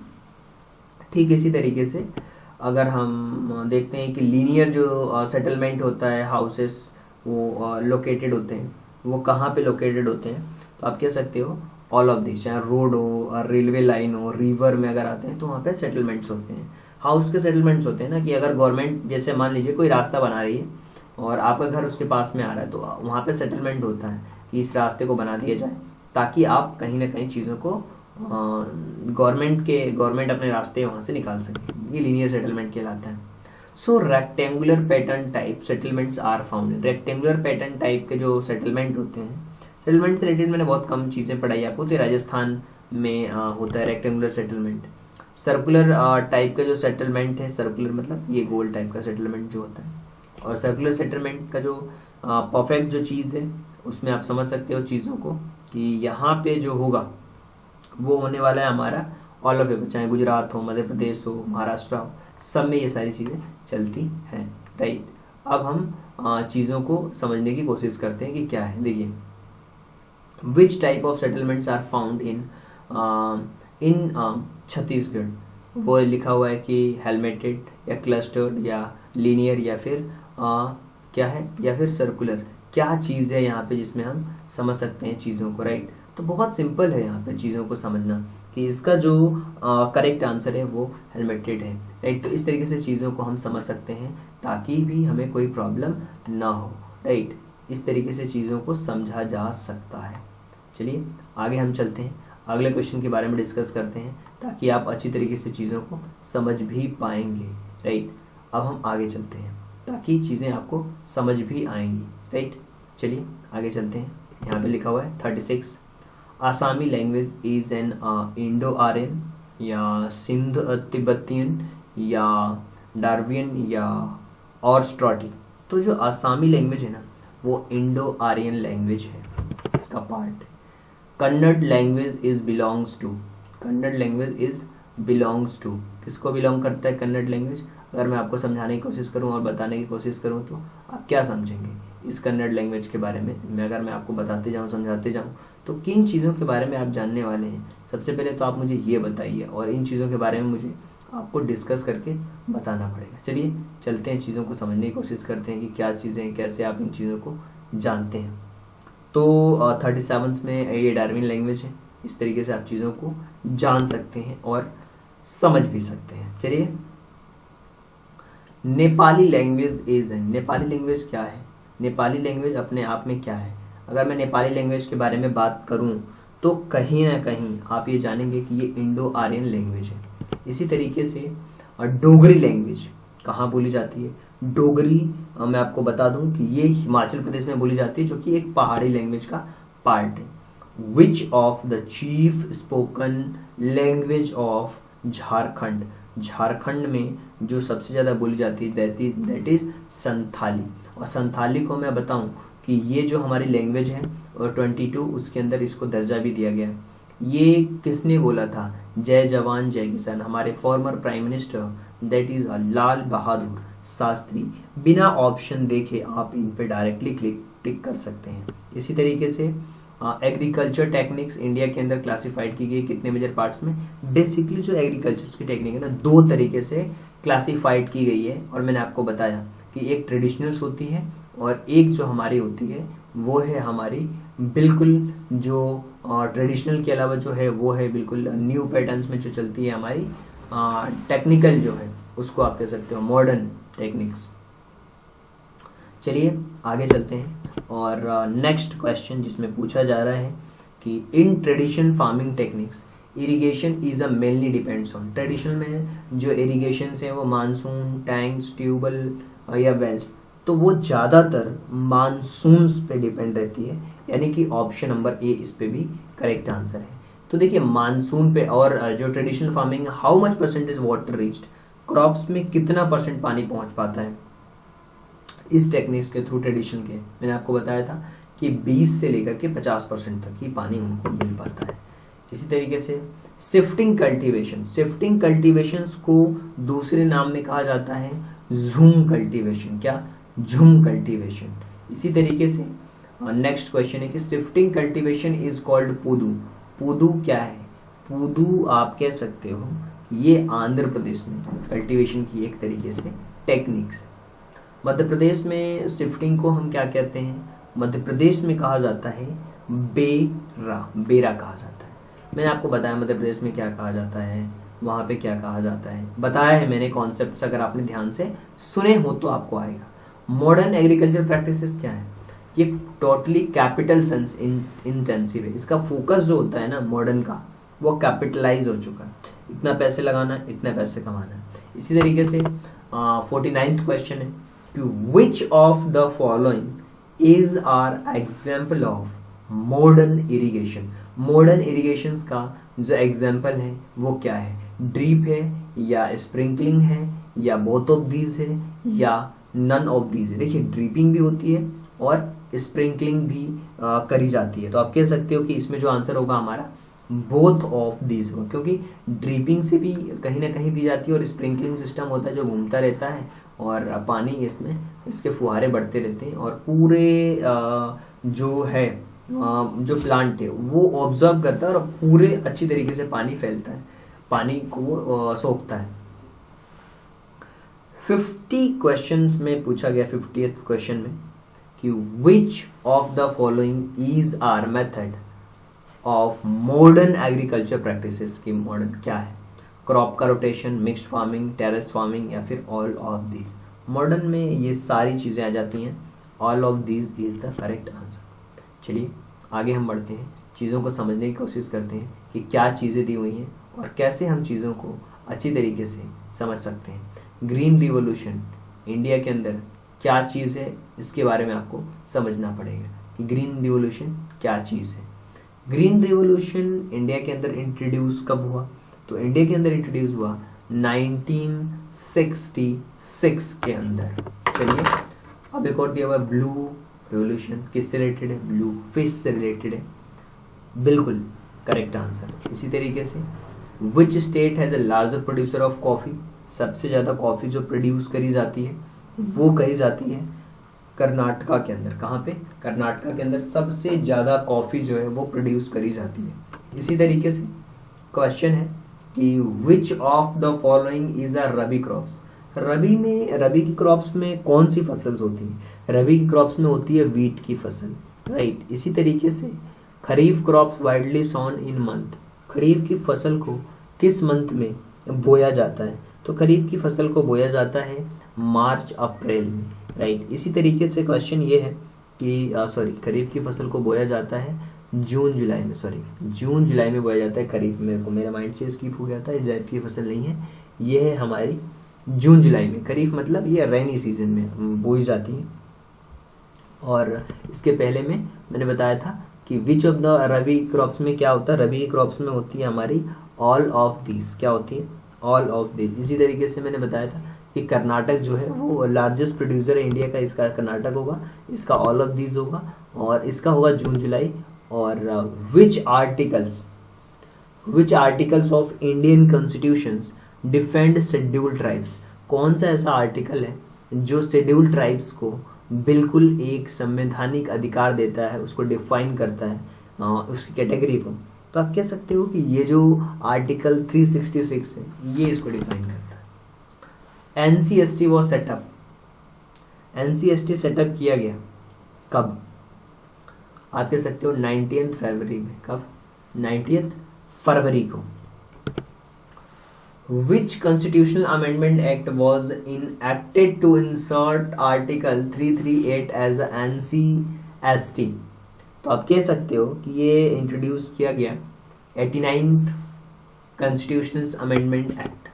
ठीक इसी तरीके से अगर हम देखते हैं कि लीनियर जो सेटलमेंट होता है, हाउसेस वो लोकेटेड होते हैं, वो कहाँ पे लोकेटेड होते हैं? तो आप कह सकते हो ऑल ऑफ दिस, चाहे रोड हो, रेलवे लाइन हो, रिवर में अगर आते हैं तो वहाँ पे सेटलमेंट्स होते हैं। हाउस के सेटलमेंट्स होते हैं ना, कि अगर गवर्नमेंट जैसे मान लीजिए कोई रास्ता बना रही है और आपका घर उसके पास में आ रहा है, तो वहाँ पे सेटलमेंट होता है कि इस रास्ते को बना दिया जाए, ताकि आप कहीं ना कहीं चीज़ों को गवर्नमेंट अपने रास्ते वहाँ से निकाल सके। ये लीनियर सेटलमेंट कहलाता है। So rectangular pattern type settlements are found. Rectangular pattern type के जो सेटलमेंट होते हैं, सेटलमेंट से रिलेटेड मैंने बहुत कम चीज़ें पढ़ाई आपको, तो राजस्थान में होता है रेक्टेंगुलर सेटलमेंट। सर्कुलर टाइप का जो सेटलमेंट है, सर्कुलर मतलब ये गोल टाइप का सेटलमेंट जो होता है। और सर्कुलर सेटलमेंट का जो परफेक्ट जो चीज़ है, उसमें आप समझ सकते हो चीज़ों को कि यहाँ पे जो होगा वो होने वाला है हमारा ऑल ऑफ एवर, चाहे गुजरात हो, मध्य प्रदेश हो, महाराष्ट्र हो, सब में ये सारी चीज़ें चलती हैं, राइट। अब हम चीज़ों को समझने की कोशिश करते हैं कि क्या है। देखिए, which type of settlements are found in Chhattisgarh, वो लिखा हुआ है कि हेलमेटेड या क्लस्टर्ड या लीनियर या फिर क्या है, या फिर सर्कुलर। क्या चीज़ है यहाँ पे जिसमें हम समझ सकते हैं चीज़ों को, राइट। तो बहुत सिंपल है यहाँ पे चीज़ों को समझना कि इसका जो करेक्ट आंसर है वो हेलमेटेड है, राइट। तो इस तरीके से चीज़ों को हम समझ सकते हैं ताकि भी हमें कोई प्रॉब्लम ना हो, राइट। इस तरीके से चीज़ों को समझा जा सकता है। चलिए आगे हम चलते हैं, अगले क्वेश्चन के बारे में डिस्कस करते हैं, ताकि आप अच्छी तरीके से चीज़ों को समझ भी पाएंगे, राइट। अब हम आगे चलते हैं ताकि चीज़ें आपको समझ भी आएंगी, राइट। चलिए आगे चलते हैं। यहाँ पे लिखा हुआ है 36, Assamese language is an Indo Aryan या सिंध तिब्बतियन या डार्वियन या और स्ट्रॉटी। तो जो आसामी लैंग्वेज है ना, वो इंडो आर्यन लैंग्वेज है, इसका part. Kannada language is belongs to, Kannada language is belongs to, किसको बिलोंग करता है कन्नड़ लैंग्वेज? अगर मैं आपको समझाने की कोशिश करूं और बताने की कोशिश करूं तो आप क्या समझेंगे इस कन्नड़ लैंग्वेज के बारे में? अगर मैं आपको बताते जाऊं, समझाते जाऊं, तो किन चीज़ों के बारे में आप जानने वाले हैं? सबसे पहले तो आप मुझे ये बताइए, और इन चीज़ों के बारे में मुझे आपको डिस्कस करके बताना पड़ेगा। चलिए चलते हैं, चीज़ों को समझने की कोशिश करते हैं कि क्या चीज़ें हैं, कैसे आप इन चीज़ों को जानते हैं। तो 37 में ये डार्विन लैंग्वेज है। इस तरीके से आप चीज़ों को जान सकते हैं और समझ भी सकते हैं। चलिए, Nepali language is, Nepali language क्या है? नेपाली लैंग्वेज अपने आप में क्या है? अगर मैं नेपाली लैंग्वेज के बारे में बात करूं तो कहीं ना कहीं आप ये जानेंगे कि ये इंडो आर्यन लैंग्वेज है। इसी तरीके से डोगरी लैंग्वेज कहाँ बोली जाती है? डोगरी मैं आपको बता दूं कि ये हिमाचल प्रदेश में बोली जाती है, जो कि एक पहाड़ी लैंग्वेज का पार्ट है। विच of the chief spoken language of Jharkhand, Jharkhand में जो सबसे ज़्यादा बोली जाती है दैट इज संथाली। और संथाली को मैं बताऊं कि ये जो हमारी लैंग्वेज है 22 उसके अंदर इसको दर्जा भी दिया गया है। ये किसने बोला था? जय जवान जय किसान, हमारे former prime minister that is Lal Bahadur Shastri. बिना ऑप्शन देखे आप इन पे डायरेक्टली टिक कर सकते हैं। इसी तरीके से एग्रीकल्चर टेक्निक्स इंडिया के अंदर क्लासिफाइड की गई कितने मेजर पार्ट्स में? बेसिकली जो एग्रीकल्चर की टेक्निक है ना, दो तरीके से क्लासिफाइड की गई है, और मैंने आपको बताया कि एक ट्रेडिशनल्स होती है और एक जो हमारी होती है वो है हमारी बिल्कुल जो ट्रेडिशनल के अलावा जो है वो है बिल्कुल न्यू पैटर्न्स में जो चलती है हमारी टेक्निकल जो है, उसको आप कह सकते हो मॉडर्न टेक्निक्स। चलिए आगे चलते हैं और नेक्स्ट क्वेश्चन जिसमें पूछा जा रहा है कि in tradition farming techniques irrigation is a mainly depends on. Traditional में जो इरिगेशन है वो मानसून, टैंक्स, ट्यूबवेल या वेल्स, तो वो ज़्यादातर मानसून्स पे डिपेंड रहती है, यानी कि ऑप्शन नंबर ए इस पे भी करेक्ट आंसर है। तो देखिए मानसून पे, और जो traditional farming how much percentage water reached, crops में कितना परसेंट पानी पहुंच पाता है इस टेक्निक्स के थ्रू ट्रेडिशन के, मैंने आपको बताया था कि 20 से लेकर के 50% तक ही पानी उनको मिल पाता है। इसी तरीके से शिफ्टिंग कल्टीवेशन, शिफ्टिंग कल्टीवेशंस को दूसरे नाम में कहा जाता है झूम कल्टीवेशन। क्या? झूम कल्टीवेशन। इसी तरीके से नेक्स्ट क्वेश्चन है कि शिफ्टिंग कल्टीवेशन इज कॉल्ड पूदू। पूदू क्या है? पूदू आप कह सकते हो ये आंध्र प्रदेश में कल्टीवेशन की एक तरीके से टेक्निक्स। मध्य प्रदेश में शिफ्टिंग को हम क्या कहते हैं? मध्य प्रदेश में कहा जाता है बेरा, बेरा कहा जाता है। मैंने आपको बताया मध्य प्रदेश में क्या कहा जाता है, वहाँ पे क्या कहा जाता है, बताया है मैंने कॉन्सेप्ट्स, अगर आपने ध्यान से सुने हो तो आपको आएगा। मॉडर्न एग्रीकल्चर प्रैक्टिसेस क्या है? ये टोटली कैपिटल सेंस इंटेंसिव है। इसका फोकस जो होता है ना मॉडर्न का, वो कैपिटलाइज हो चुका है, इतना पैसे लगाना, इतना पैसे कमाना। इसी तरीके से 49th क्वेश्चन है कि which of the following is are example of modern irrigation. Modern irrigation का जो एग्जाम्पल है वो क्या है? ड्रीप है या स्प्रिंकलिंग है या बोथ ऑफ दीज है या नन ऑफ दीज है। देखिए ड्रीपिंग भी होती है और स्प्रिंकलिंग भी करी जाती है, तो आप कह सकते हो कि इसमें जो आंसर होगा हमारा बोथ ऑफ दीज होगा, क्योंकि ड्रीपिंग से भी कहीं ना कहीं दी जाती है और स्प्रिंकलिंग सिस्टम होता है जो घूमता रहता है और पानी इसमें इसके फुहारे बढ़ते रहते हैं और पूरे जो है जो प्लांट है वो ऑब्जर्व करता है और पूरे अच्छी तरीके से पानी फैलता है, पानी को सोखता है। 50 क्वेश्चंस में पूछा गया 50th क्वेश्चन में कि which of the following is are method of modern agriculture practices की मॉडर्न क्या है? क्रॉप का rotation, mixed farming, terrace farming या फिर ऑल ऑफ दीज। मॉडर्न में ये सारी चीज़ें आ जाती हैं, all of these is the correct answer. चलिए आगे हम बढ़ते हैं, चीज़ों को समझने की कोशिश करते हैं कि क्या चीज़ें दी हुई हैं और कैसे हम चीज़ों को अच्छी तरीके से समझ सकते हैं। ग्रीन रिवॉल्यूशन इंडिया के अंदर क्या चीज़ है, इसके बारे में आपको समझना पड़ेगा कि ग्रीन रिवॉल्यूशन क्या चीज़ है। ग्रीन रिवॉल्यूशन इंडिया के अंदर इंट्रोड्यूस कब हुआ? तो इंडिया के अंदर इंट्रोड्यूस हुआ 1966 के अंदर। चलिए अब एक और दिया हुआ ब्लू रिवॉल्यूशन, किससे रिलेटेड है? ब्लू फिश से रिलेटेड है, बिल्कुल करेक्ट आंसर। इसी तरीके से which state has a larger producer of coffee, सबसे ज्यादा कॉफी जो प्रोड्यूस करी जाती है वो कही जाती है कर्नाटका के अंदर। कहाँ पे? कर्नाटका के अंदर सबसे ज्यादा कॉफी जो है वो प्रोड्यूस करी जाती है। इसी तरीके से क्वेश्चन है कि which of the following is a rabi crops. Rabi की क्रॉप्स में कौन सी फसल होती है? रबी की क्रॉप्स में होती है वीट की फसल, राइट। इसी तरीके से kharif crops widely sown in month, kharif की फसल को किस मंथ में बोया जाता है? तो खरीफ की फसल को बोया जाता है मार्च अप्रैल में, राइट। इसी तरीके से क्वेश्चन ये है कि खरीफ की फसल को बोया जाता है जून जुलाई में, जून जुलाई में बोया जाता है खरीफ। मेरा माइंड से स्किप हो गया था, जायद की फसल नहीं है, ये है हमारी जून जुलाई में। खरीफ मतलब ये रेनी सीजन में बोई जाती है। और इसके पहले में मैंने बताया था कि which of the rabi crops में क्या होता है? रबी क्रॉप्स में होती है हमारी ऑल ऑफ दीज। क्या होती है? All of these. इसी तरीके से मैंने बताया था कि कर्नाटक जो है वो लार्जेस्ट प्रोड्यूसर है इंडिया का, इसका कर्नाटक होगा, इसका ऑल ऑफ दीज होगा और इसका होगा जून जुलाई। और which articles which articles of Indian constitutions defend scheduled tribes. कौन सा ऐसा आर्टिकल है जो शेड्यूल्ड ट्राइब्स को बिल्कुल एक संवैधानिक अधिकार देता है, उसको डिफाइन करता है उसकी कैटेगरी को। तो आप कह सकते हो कि ये जो आर्टिकल 366 है ये इसको डिफाइन करता है। Ancestry was setup, ancestry setup किया गया कब? आप कह सकते हो 19 फरवरी में। कब? 19 फरवरी को। Which constitutional amendment act was enacted to insert article 338 as a NCST? तो आप कह सकते हो कि ये इंट्रोड्यूस किया गया 89th Constitutional Amendment Act।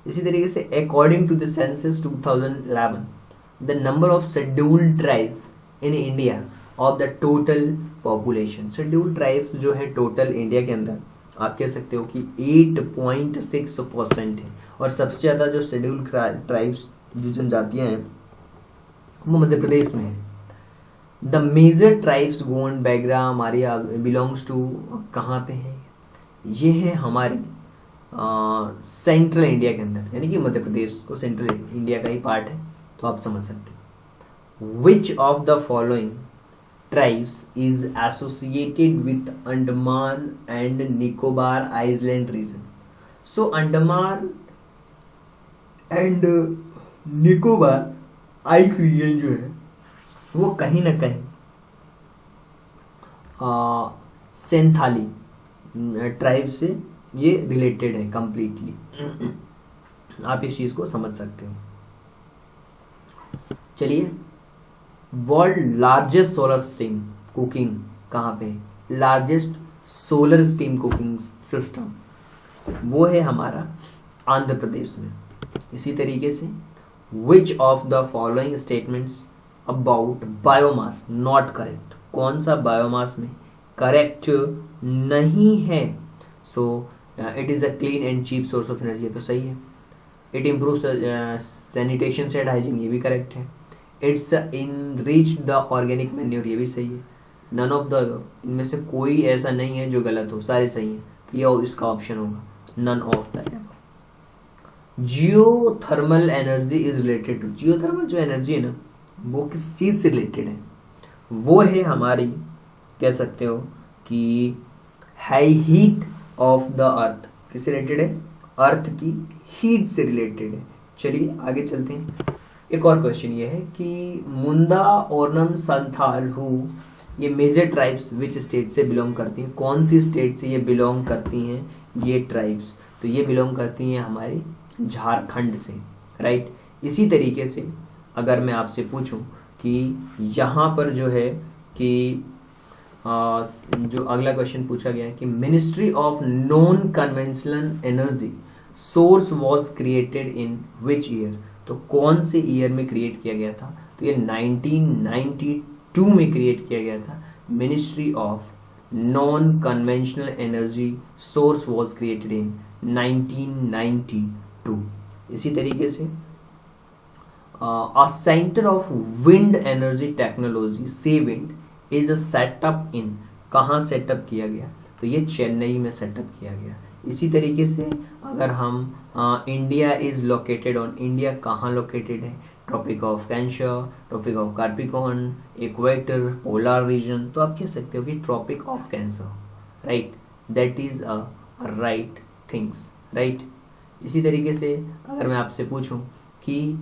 इसी तरीके से according to the census 2011 the number of scheduled tribes in India of the total population. Scheduled tribes जो है टोटल इंडिया के अंदर आप कह सकते हो कि 8.6% है, और सबसे ज़्यादा जो शेड्यूल्ड ट्राइब्स जो जनजातियाँ हैं वो मध्य प्रदेश में है। The major tribes Gond, Baigra, Maria belongs to कहाँ पे है? ये है हमारे सेंट्रल इंडिया के अंदर, यानी कि मध्य प्रदेश को सेंट्रल इंडिया का ही पार्ट है, तो आप समझ सकते हो। विच of the following tribes is associated with Andaman and Nicobar Island region? So Andaman and Nicobar Island region जो है वो कहीं ना कहीं सेंथाली ट्राइब से ये रिलेटेड है कंप्लीटली। आप इस चीज को समझ सकते हो। चलिए, world largest solar steam cooking कहाँ पे? Largest solar steam cooking system वो है हमारा आंध्र प्रदेश में। इसी तरीके से which of the following statements about biomass not correct? कौन सा बायोमास में करेक्ट नहीं है? So it is a clean and cheap source of energy, तो सही है। It improve sanitation and hygiene, ये भी करेक्ट है। It's enriched the organic manure, ये भी सही है। नन ऑफ द, इनमें से कोई ऐसा नहीं है जो गलत हो, सारे सही हैं, तो ये इसका ऑप्शन होगा none of the above. Geothermal energy is related to, geothermal जो एनर्जी है ना वो किस चीज से रिलेटेड है? वो है हमारी, कह सकते हो कि high heat of the earth. किससे रिलेटेड है? अर्थ की हीट से रिलेटेड है। चलिए आगे चलते हैं। एक और क्वेश्चन ये है कि मुंडा, ओरनम, संथाल हु, ये मेजर ट्राइब्स विच स्टेट से बिलोंग करती हैं? कौन सी स्टेट से ये बिलोंग करती हैं ये ट्राइब्स? तो ये बिलोंग करती हैं हमारे झारखंड से, राइट। इसी तरीके से अगर मैं आपसे पूछूं कि यहाँ पर जो है कि जो अगला क्वेश्चन पूछा गया है कि ministry of non conventional energy source was created in which year? तो कौन से ईयर में क्रिएट किया गया था? तो ये 1992 में क्रिएट किया गया था। Ministry of non conventional energy source was created in 1992। इसी तरीके से a centre of wind energy technology C wind is setup in, कहाँ सेटअप किया गया? तो ये चेन्नई में सेटअप किया गया। इसी तरीके से अगर हम India is located on, India कहाँ लोकेटेड है? Tropic of Cancer, Tropic of Capricorn, equator, polar region, तो आप कह सकते हो कि Tropic of Cancer, right. That is a right things, right. इसी तरीके से अगर मैं आपसे पूछूं कि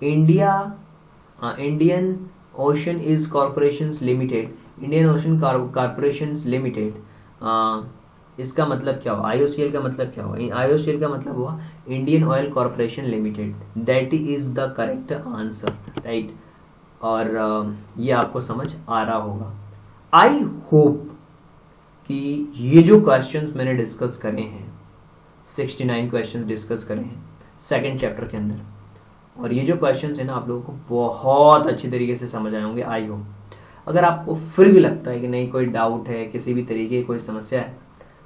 Indian Ocean is corporations limited, Indian Ocean corporations limited, इसका मतलब क्या हुआ? IOCL का मतलब क्या हुआ? IOCL का मतलब हुआ Indian oil corporation limited. That is the correct answer, right. और ये आपको समझ आ रहा होगा। आई होप कि ये जो क्वेश्चंस मैंने डिस्कस करे हैं, 69 क्वेश्चंस डिस्कस करे हैं सेकंड चैप्टर के अंदर, और ये जो क्वेश्चंस है ना आप लोगों को बहुत अच्छी तरीके से समझ आए होंगे। आई होप अगर आपको फिर भी लगता है कि नहीं कोई डाउट है, किसी भी तरीके की कोई समस्या है,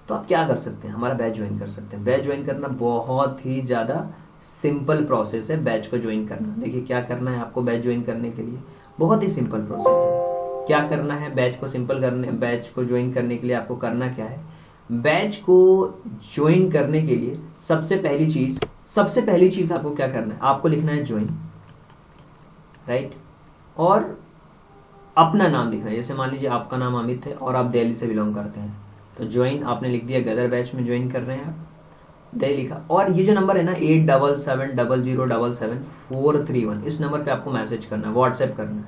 तो आप क्या कर सकते हैं? हमारा बैच ज्वाइन कर सकते हैं। बैच ज्वाइन करना बहुत ही ज़्यादा सिंपल प्रोसेस है बैच को ज्वाइन करना। देखिए क्या करना है आपको बैच ज्वाइन करने के लिए, बहुत ही सिंपल प्रोसेस है। क्या करना है बैच को ज्वाइन करने के लिए? आपको करना क्या है, बैच को ज्वाइन करने के लिए सबसे पहली चीज आपको क्या करना है, आपको लिखना है ज्वाइन, राइट, और अपना नाम लिखना है। जैसे मान लीजिए आपका नाम अमित है और आप दिल्ली से बिलोंग करते हैं, तो ज्वाइन आपने लिख दिया, गदर बैच में ज्वाइन कर रहे हैं आप, दिल्ली लिखा। और ये जो नंबर है ना 8770077431, इस नंबर पे आपको मैसेज करना है, व्हाट्सएप करना है,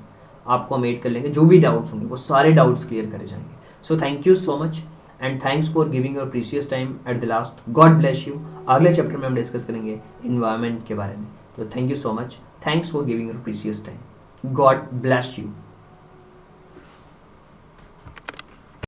आपको हम ऐड कर लेंगे। जो भी डाउट्स होंगे वो सारे डाउट्स क्लियर करे जाएंगे। So thank you so much and thanks for giving your precious time at the last. God bless you. अगले चैप्टर में हम डिस्कस करेंगे इन्वायरमेंट के बारे में। तो thank you so much, thanks for giving your precious time. God bless you.